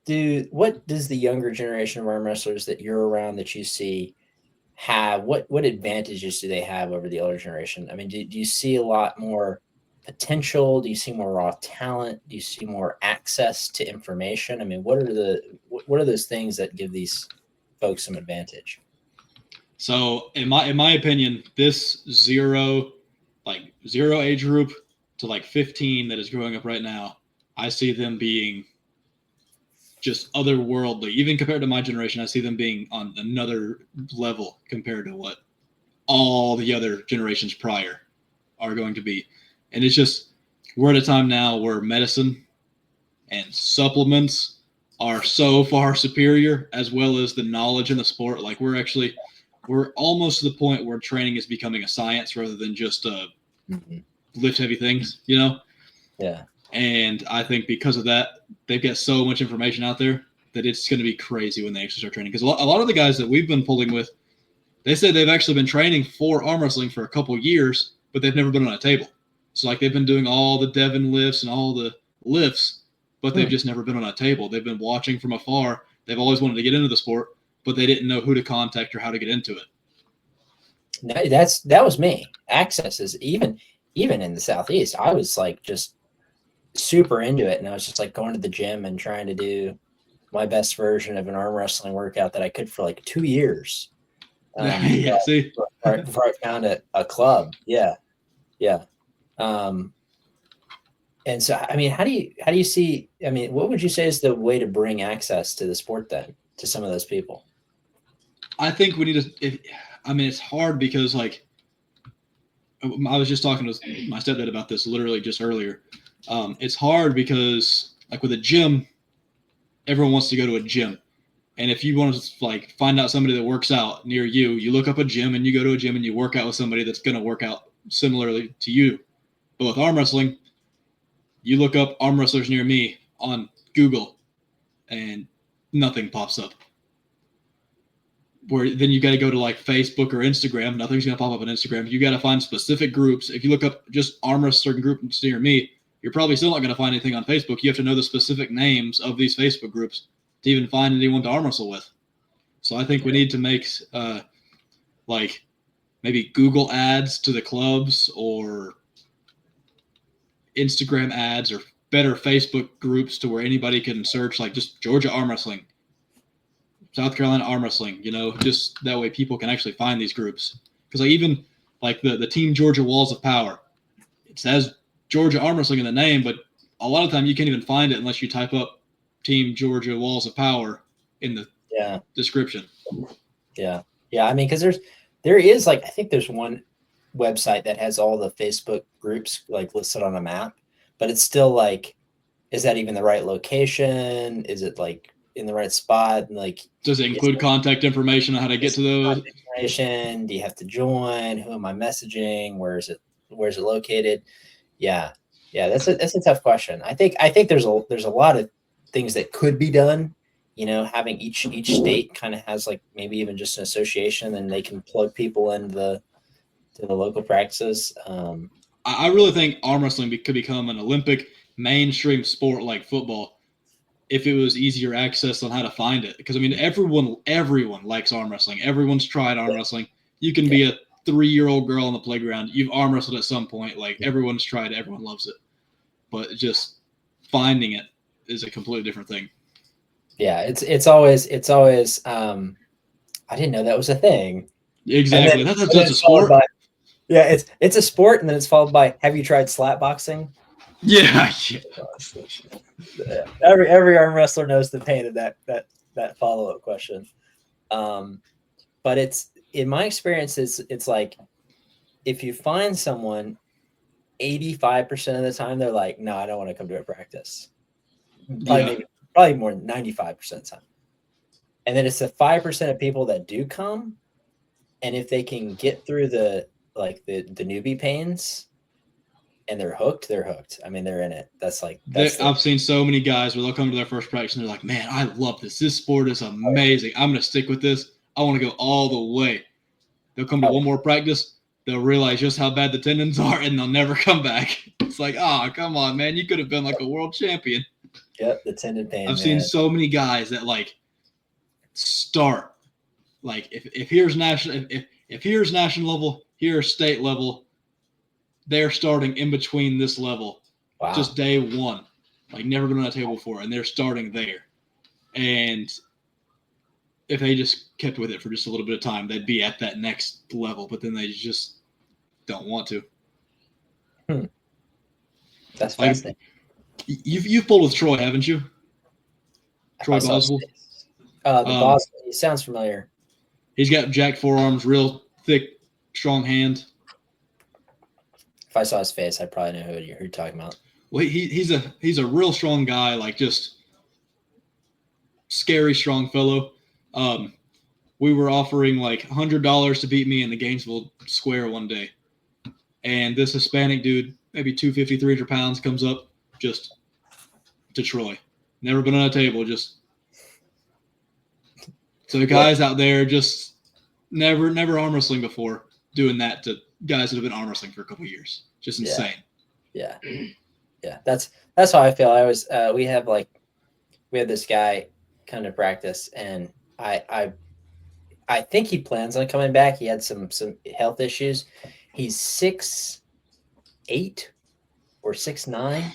does the younger generation of arm wrestlers that you're around that you see have? What advantages do they have over the older generation? I mean, do you see a lot more potential? Do you see more raw talent? Do you see more access to information? I mean, what are those things that give these folks some advantage? So in my opinion, this zero age group to like 15 that is growing up right now, I see them being just otherworldly. Even compared to my generation, I see them being on another level compared to what all the other generations prior are going to be. And it's just, we're at a time now where medicine and supplements are so far superior, as well as the knowledge in the sport. Like we're almost to the point where training is becoming a science rather than just lift heavy things, you know? Yeah. And I think because of that, they've got so much information out there that it's going to be crazy when they actually start training. Because a lot of the guys that we've been pulling with, they say they've actually been training for arm wrestling for a couple of years, but they've never been on a table. So like they've been doing all the Devon lifts and all the lifts, but they've just never been on a table. They've been watching from afar. They've always wanted to get into the sport, but they didn't know who to contact or how to get into it. That was me. Access is even in the Southeast. I was like just super into it, and I was just like going to the gym and trying to do my best version of an arm wrestling workout that I could for like 2 years. See, before I found a club. Yeah. And so, I mean, how do you see? I mean, what would you say is the way to bring access to the sport then to some of those people? I think we need to. It's hard because like I was just talking to my stepdad about this literally just earlier. It's hard because like with a gym, everyone wants to go to a gym. And if you want to like find out somebody that works out near you, you look up a gym and you go to a gym and you work out with somebody that's going to work out similarly to you. But with arm wrestling, You look up arm wrestlers near me on Google, and nothing pops up. Where then you got to go to like Facebook or Instagram. Nothing's going to pop up on Instagram. You got to find specific groups. If you look up just arm wrestling groups near me, you're probably still not going to find anything on Facebook. You have to know the specific names of these Facebook groups to even find anyone to arm wrestle with. So I think we need to make like maybe Google ads to the clubs or Instagram ads or better Facebook groups to where anybody can search like just Georgia arm wrestling, South Carolina arm wrestling, just that way people can actually find these groups. Because like even like the Team Georgia Walls of Power, it says Georgia arm wrestling in the name, but a lot of time you can't even find it unless you type up Team Georgia Walls of Power in the description. Yeah. I mean, because there is like, I think there's one website that has all the Facebook groups like listed on a map, but it's still like, is that even the right location? Is it like in the right spot? And like, does it include contact information on how to get to those? Information? Do you have to join? Who am I messaging? Where is it located? Yeah. That's a tough question. I think there's a lot of things that could be done. Having each state kind of has like maybe even just an association, and they can plug people into the local practices. I really think arm wrestling could become an Olympic mainstream sport like football if it was easier access on how to find it. Because I mean, everyone likes arm wrestling. Everyone's tried arm wrestling. You can be a 3-year-old girl on the playground. You've arm wrestled at some point. Like everyone's tried it. Everyone loves it. But just finding it is a completely different thing. Yeah, it's always I didn't know that was a thing. Exactly. That's a sport. It's a sport, and then it's followed by, have you tried slap boxing? Yeah. Every arm wrestler knows the pain of that follow-up question. But it's, in my experience, it's like, if you find someone, 85% of the time they're like, no, I don't want to come to a practice. Probably more than 95% of the time. And then it's the 5% of people that do come, and if they can get through the newbie pains and they're hooked. I mean, they're in it. I've seen so many guys where they'll come to their first practice and they're like, man, I love this. This sport is amazing. I'm going to stick with this. I want to go all the way. They'll come to one more practice. They'll realize just how bad the tendons are, and they'll never come back. It's like, come on, man. You could have been like a world champion. Yep, the tendon pain. I've seen so many guys that like start like if here's national level, here's state level, they're starting in between this level. Wow. Just day one, like never been on a table before, and they're starting there. And if they just kept with it for just a little bit of time, they'd be at that next level. But then they just don't want to. That's fascinating. You've pulled with Troy, haven't you? Troy Boswell. Boswell. He sounds familiar. He's got jacked forearms, real thick, strong hand. If I saw his face, I'd probably know who you're talking about. Well, he's a real strong guy, like just scary strong fellow. We were offering like $100 to beat me in the Gainesville Square one day, and this Hispanic dude, maybe 250, 300 pounds, comes up just to Troy. Never been on a table, just. So the guys out there just never arm wrestling before, doing that to guys that have been arm wrestling for a couple of years. Just insane. Yeah. That's how I feel. I always we have this guy come to practice, and I think he plans on coming back. He had some health issues. He's 6'8" or 6'9",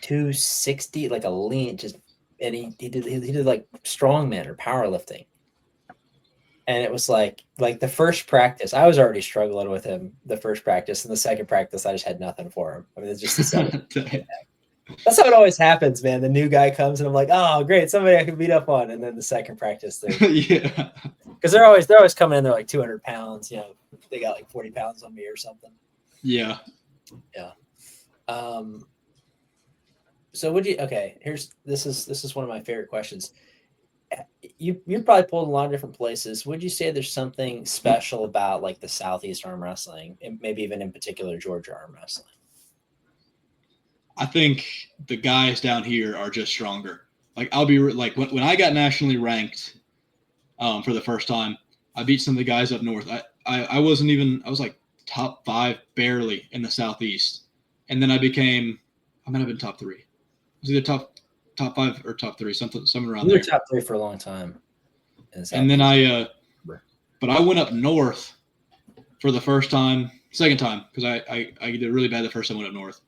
260, like a lean, just. And he did like strongman or powerlifting, and it was like the first practice, I was already struggling with him. The first practice, and the second practice, I just had nothing for him. I mean, it's just that's how it always happens, man. The new guy comes, and I'm like, oh, great, somebody I can beat up on. And then the second practice, because they're always coming in. They're like 200 pounds. They got like 40 pounds on me or something. Yeah. So this is one of my favorite questions. You probably pulled in a lot of different places. Would you say there's something special about like the Southeast arm wrestling, and maybe even in particular Georgia arm wrestling? I think the guys down here are just stronger. Like I'll be like when I got nationally ranked for the first time, I beat some of the guys up north. I wasn't even I was like top 5 barely in the Southeast, and then I might have been top 3. It was either top 5 or top 3, something around You were there. top 3 for a long time. And then but I went up north for the second time, because I did really bad the first time I went up north.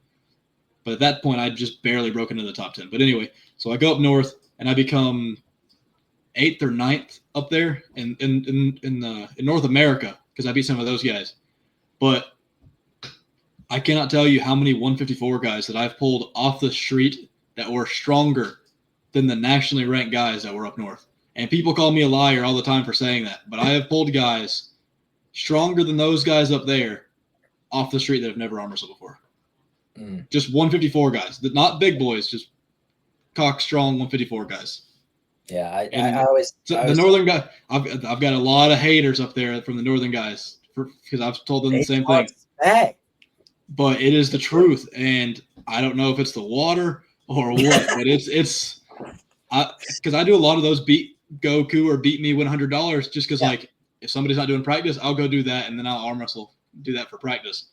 But at that point, I'd just barely broken into the top 10. But anyway, so I go up north and I become 8th or 9th up there in North America, because I beat some of those guys. But I cannot tell you how many 154 guys that I've pulled off the street that were stronger than the nationally ranked guys that were up north. And people call me a liar all the time for saying that. But I have pulled guys stronger than those guys up there off the street that have never arm wrestled before. Just 154 guys, not big boys, just cock strong 154 guys. Yeah, I always the northern guy. I've got a lot of haters up there from the northern guys because I've told them the same thing. Hey, but it is the truth, and I don't know if it's the water or what, but it's because I do a lot of those beat Goku or beat me, win $100 just because like if somebody's not doing practice, I'll go do that, and then I'll arm wrestle, do that for practice.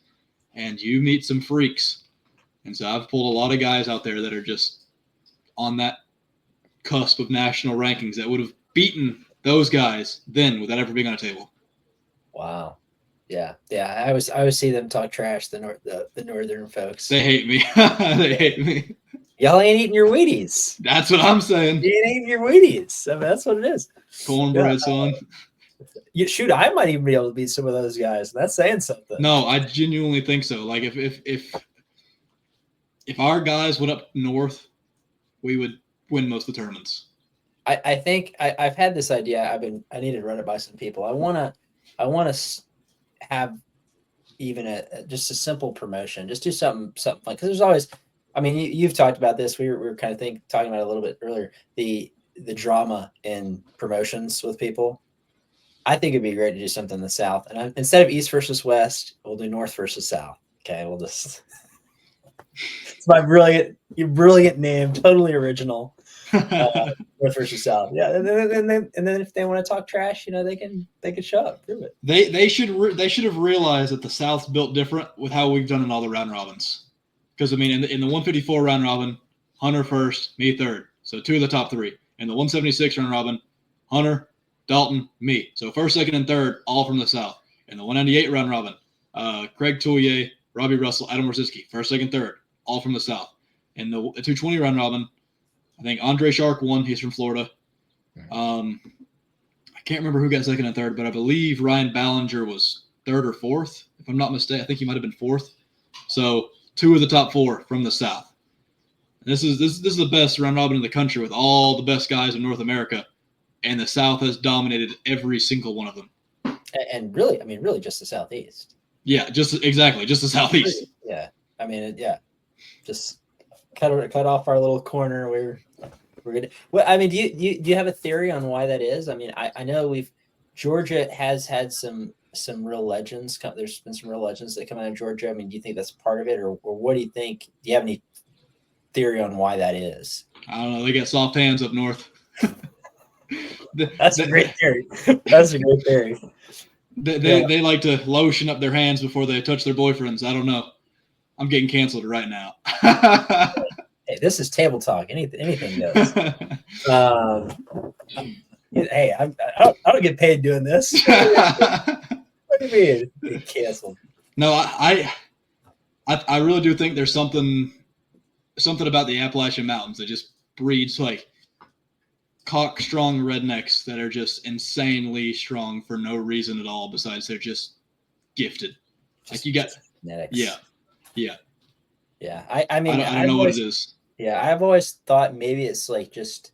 And you meet some freaks. And so I've pulled a lot of guys out there that are just on that cusp of national rankings that would have beaten those guys then without ever being on a table. Wow. Yeah. I always see them talk trash, the northern folks. They hate me. They hate me. Y'all ain't eating your Wheaties. That's what I'm saying. You ain't eating your Wheaties. I mean, that's what it is. Cornbread, son. Shoot, I might even be able to beat some of those guys. That's saying something. No, I genuinely think so. Like if our guys went up north, we would win most of the tournaments. I think I've had this idea. I need to run it by some people. I want to have even just a simple promotion. Just do something like, because there's always. I mean, you've talked about this. We were kind of talking about it a little bit earlier. The drama in promotions with people. I think it'd be great to do something in the South, and instead of East versus West, we'll do North versus South. Okay, we'll just. It's my brilliant name, totally original. North versus South, yeah. And then if they want to talk trash, they can show up, prove it. They should have realized that the South's built different with how we've done in all the round robins. Because I mean, in the 154 round robin, Hunter first, me third, so 2 of the top 3. In the 176 round robin, Hunter, Dalton, me, so first, second, and third, all from the South. In the 198 round robin, Craig Touye, Robbie Russell, Adam Rositzky, first, second, third, all from the South. In the 220 round robin, I think Andre Shark won. He's from Florida. I can't remember who got second and third, but I believe Ryan Ballinger was third or fourth, if I'm not mistaken. I think he might have been fourth. So 2 of the top 4 from the South. And this is the best round robin in the country with all the best guys in North America, and the South has dominated every single one of them. And really, I mean, really, just the Southeast. Yeah, just the Southeast. Yeah, I mean, yeah, just cut off our little corner. We're gonna. Well, I mean, do you have a theory on why that is? I mean, I know Georgia has had some real legends. There's been some real legends that come out of Georgia. I mean, do you think that's part of it, or what do you think? Do you have any theory on why that is? I don't know. They got soft hands up north. That's a great theory. That's a great theory. They like to lotion up their hands before they touch their boyfriends. I don't know. I'm getting canceled right now. Hey, this is table talk. Anything goes. Hey, I don't get paid doing this. What do you mean? Get canceled? No, I really do think there's something about the Appalachian Mountains that just breeds like cock strong rednecks that are just insanely strong for no reason at all besides they're just gifted. Like you got genetics. Yeah. I mean, I don't know what it is. Yeah, I've always thought maybe it's like just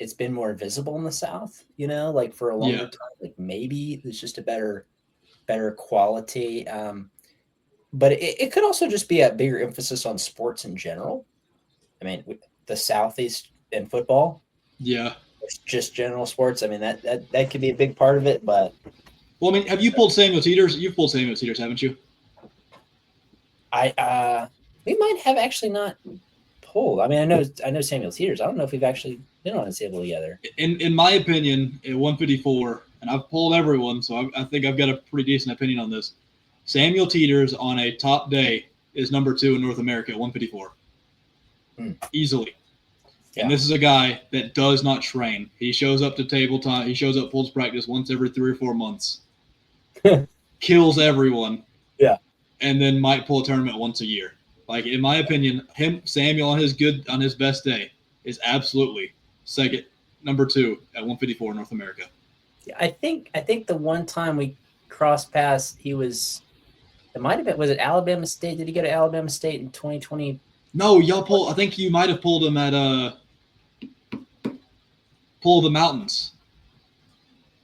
it's been more visible in the South, like for a longer time. Like maybe there's just a better quality. But it could also just be a bigger emphasis on sports in general. I mean, the Southeast in football. Yeah. It's just general sports. I mean, that could be a big part of it, but. Well, I mean, have you pulled Samuel Teeters? You've pulled Samuel Teeters, haven't you? We might have actually not pulled. I mean, I know Samuel Teeters. I don't know if we've actually been on a table together. In my opinion, at 154, and I've pulled everyone, so I think I've got a pretty decent opinion on this. Samuel Teeters on a top day is number 2 in North America at 154. Easily. Yeah. And this is a guy that does not train. He shows up to table time. He shows up full practice once every 3 or 4 months. Kills everyone. Yeah. And then might pull a tournament once a year. Like, in my opinion, Samuel on his best day is absolutely number 2 at 154 in North America. Yeah, I think the one time we crossed paths, it might have been, was it Alabama State? Did he go to Alabama State in 2020? No, I think you might have pulled him at Pull the Mountains.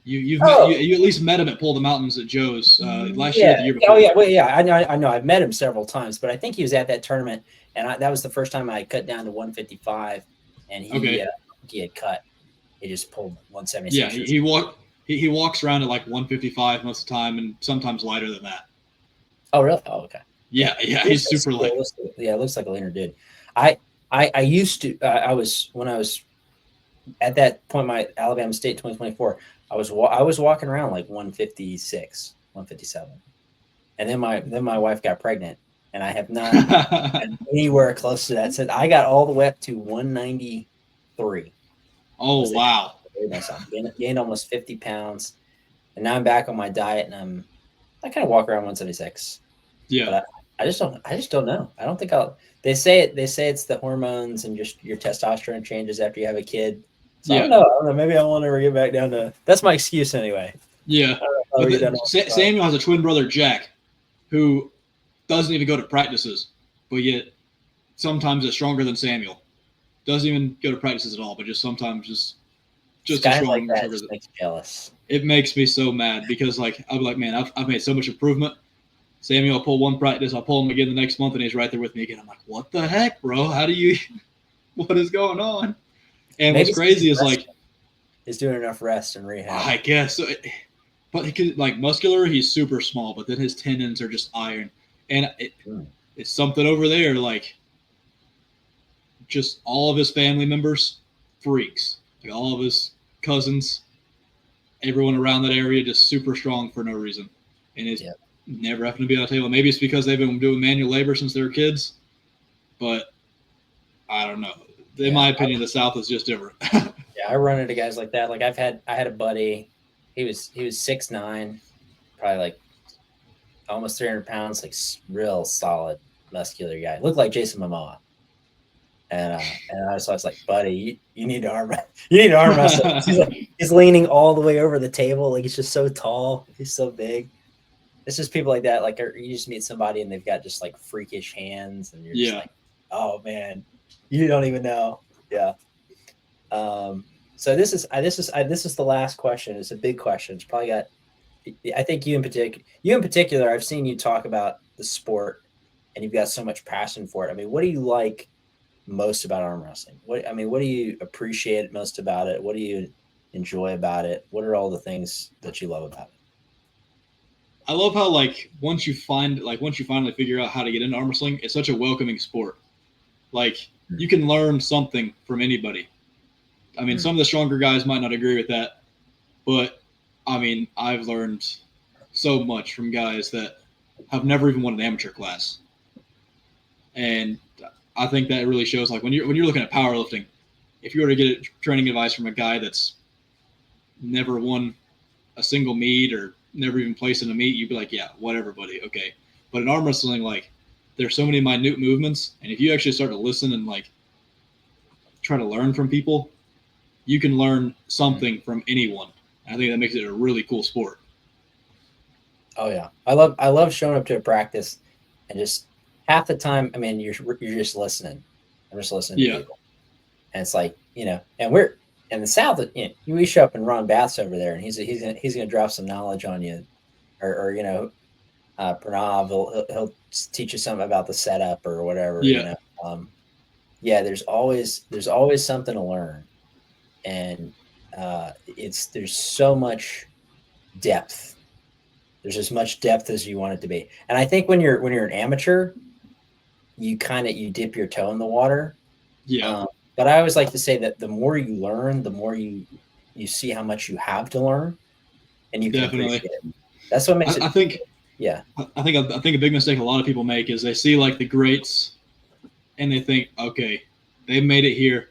You at least met him at Pull the Mountains at Joe's last year or the year before. Oh yeah, well, yeah. I know. I've met him several times, but I think he was at that tournament, and that was the first time I cut down to 155, and he had cut. He just pulled 176. Yeah, he walks around at like 155 most of the time, and sometimes lighter than that. Oh really? Oh okay. Yeah, he's super light. Yeah, it looks like a leaner dude. I used to. When I was at that point, my Alabama State 2024. I was walking around like 156, 157, and then my wife got pregnant, and I have not been anywhere close to that since. I got all the way up to 193. Oh wow! Gained almost 50 pounds, and now I'm back on my diet, and I kind of walk around 176. Yeah, but I just don't know. I don't think I'll. They say it's the hormones and just your testosterone changes after you have a kid. So I don't know. Maybe I won't ever get back down to. That's my excuse anyway. Yeah. Samuel has a twin brother, Jack, who doesn't even go to practices, but yet sometimes is stronger than Samuel. Doesn't even go to practices at all, but just sometimes just as strong. Like that just makes me jealous. It makes me so mad because I'm like, man, I've made so much improvement. Samuel, I'll pull one practice, I'll pull him again the next month, and he's right there with me again. I'm like, what the heck, bro? What is going on? And maybe what's crazy is like he's doing enough rest and rehab. I guess, but he could, like muscular, he's super small, but then his tendons are just iron, and it's something over there. Like just all of his family members, freaks. Like all of his cousins, everyone around that area, just super strong for no reason, and it's never happened to be on the table. Maybe it's because they've been doing manual labor since they were kids, but I don't know. In my opinion, the South is just different. Yeah, I run into guys like that. Like I had a buddy. He was 6'9", probably like almost 300 pounds, like real solid, muscular guy. Looked like Jason Momoa. And I was like, buddy, you need to arm wrestle. He's leaning all the way over the table. Like he's just so tall. He's so big. It's just people like that. Like you just meet somebody and they've got just like freakish hands, and you're just like, oh man. You don't even know. Yeah. So this is the last question. It's a big question. It's probably got. I think you in particular. I've seen you talk about the sport, and you've got so much passion for it. I mean, what do you like most about arm wrestling? What do you appreciate most about it? What do you enjoy about it? What are all the things that you love about it? I love how once you finally figure out how to get into arm wrestling, it's such a welcoming sport. Like you can learn something from anybody. I mean, some of the stronger guys might not agree with that, but I mean, I've learned so much from guys that have never even won an amateur class. And I think that really shows, like when you're looking at powerlifting, if you were to get training advice from a guy that's never won a single meet or never even placed in a meet, you'd be like, yeah, whatever, buddy. Okay. But in arm wrestling, like there's so many minute movements, and if you actually start to listen and like try to learn from people, you can learn something from anyone. I think that makes it a really cool sport. Oh yeah, I love showing up to a practice, and just half the time, I mean, you're just listening. I'm just listening to people, and it's like, you know, and we're in the South. You know, we show up and Ron Bath's over there, and he's gonna drop some knowledge on you, or you know, Pranav he'll teach you something about the setup or whatever. Yeah. You know? There's always something to learn, and there's so much depth. There's as much depth as you want it to be. And I think when you're an amateur, you dip your toe in the water. Yeah, But I always like to say that the more you learn, the more you see how much you have to learn, and you can definitely. appreciate it. That's what makes it. I think Yeah. I think a big mistake a lot of people make is they see like the greats and they think, okay, they made it here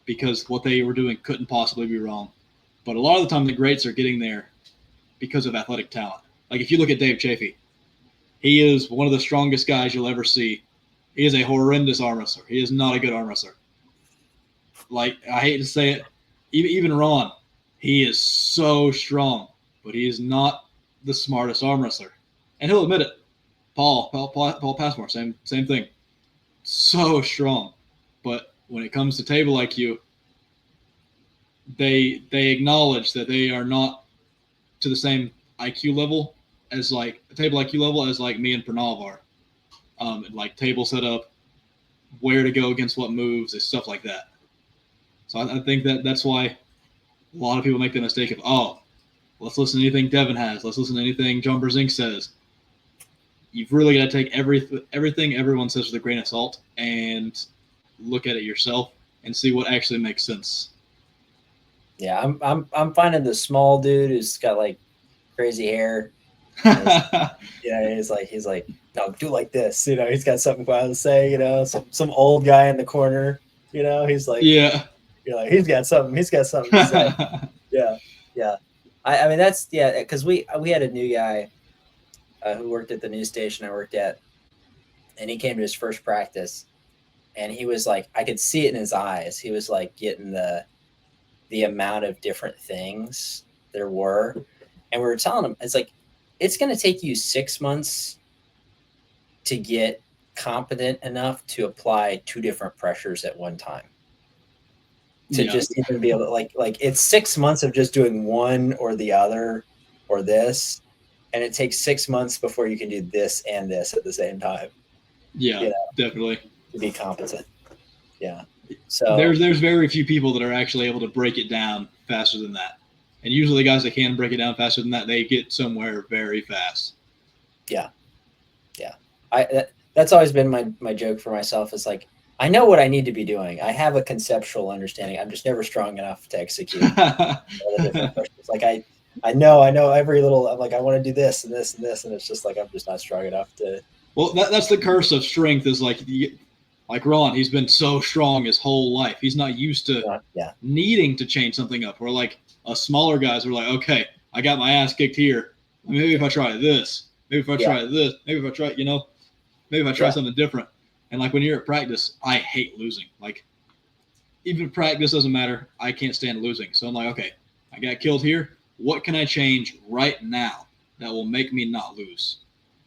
because what they were doing couldn't possibly be wrong. But a lot of the time, the greats are getting there because of athletic talent. Like if you look at Dave Chafee, he is one of the strongest guys you'll ever see. He is a horrendous arm wrestler. He is not a good arm wrestler. Like I hate to say it, even Ron, he is so strong, but he is not the smartest arm wrestler, and he'll admit it. Paul Passmore, same thing. So strong, but when it comes to table IQ, they acknowledge that they are not to the same IQ level as like a table IQ level as like me and Pranav are. Like table setup, where to go against what moves, and stuff like that. So I think that's why a lot of people make the mistake of, oh, let's listen to anything Devin has. Let's listen to anything John Brzezinski says. You've really got to take everything everyone says with a grain of salt and look at it yourself and see what actually makes sense. Yeah, I'm finding the small dude who's got like crazy hair. Yeah, he's like, no, do like this. He's got something to say. Some old guy in the corner. He's like, Yeah. he's got something. He's got something to say. Yeah, yeah. I mean that's because we had a new guy who worked at the news station I worked at, and he came to his first practice, and he was like, I could see it in his eyes. He was like getting the amount of different things there were, and we were telling him it's like it's going to take you 6 months to get competent enough to apply 2 different pressures at one time. To just even be able to like it's 6 months of just doing one or the other or this, and it takes 6 months before you can do this and this at the same time. Yeah, definitely. To be competent. Yeah. So there's very few people that are actually able to break it down faster than that. And usually the guys that can break it down faster than that, they get somewhere very fast. Yeah. Yeah. That's always been my joke for myself is like, I know what I need to be doing. I have a conceptual understanding. I'm just never strong enough to execute all the different questions. Like I know every little, I'm like, I want to do this and this and this. And it's just like, I'm just not strong enough to. Well, that's the curse of strength is like Ron, he's been so strong his whole life. He's not used to needing to change something up. Or like us smaller guys are like, okay, I got my ass kicked here. Maybe if I try this, maybe if I try this, maybe if I try, maybe if I try something different. And like when you're at practice, I hate losing. Like even practice doesn't matter. I can't stand losing. So I'm like, okay, I got killed here. What can I change right now that will make me not lose?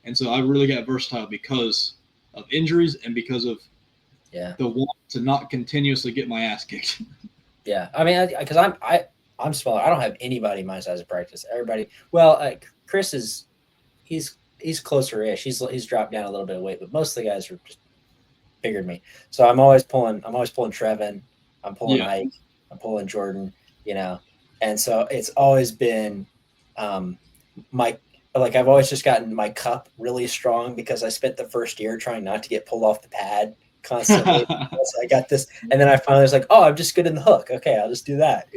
And so I really got versatile because of injuries and because of the want to not continuously get my ass kicked. Yeah, I mean, because I'm smaller. I don't have anybody my size of practice. Everybody, well, Chris he's closer-ish. He's dropped down a little bit of weight, but most of the guys are just bigger than me. So I'm always pulling Trevin. I'm pulling Ike. I'm pulling Jordan. And so it's always been I've always just gotten my cup really strong because I spent the first year trying not to get pulled off the pad constantly. So I got this, and then I finally was like, oh, I'm just good in the hook. Okay, I'll just do that,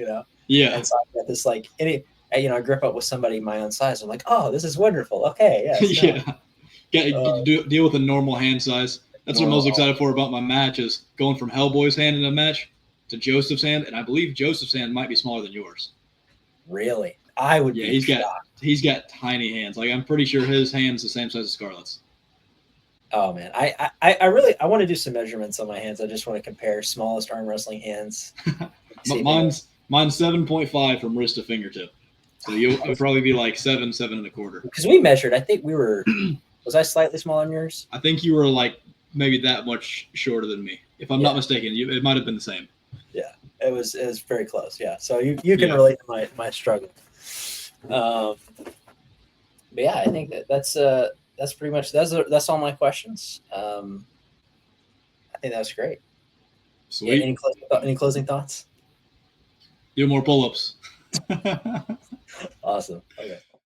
Yeah. And so I got this I grew up with somebody my own size. I'm like, oh, this is wonderful. Okay, yes, Deal with a normal hand size. That's what I'm most excited for about my match is going from Hellboy's hand in a match to Joseph's hand, and I believe Joseph's hand might be smaller than yours. Really? I would be shocked. He's got tiny hands. Like I'm pretty sure his hand's the same size as Scarlett's. Oh man, I want to do some measurements on my hands. I just want to compare smallest arm wrestling hands. mine's 7.5 from wrist to fingertip. So you'll probably be like 7.25. Because we measured, I think we were. Was I slightly smaller than yours? I think you were like maybe that much shorter than me, if I'm not mistaken. It might have been the same. Yeah, it was very close. Yeah, so you can relate to my struggle. But yeah, I think that's pretty much that's all my questions. I think that was great. Sweet. Yeah, any closing thoughts? Do more pull-ups. Awesome. Okay.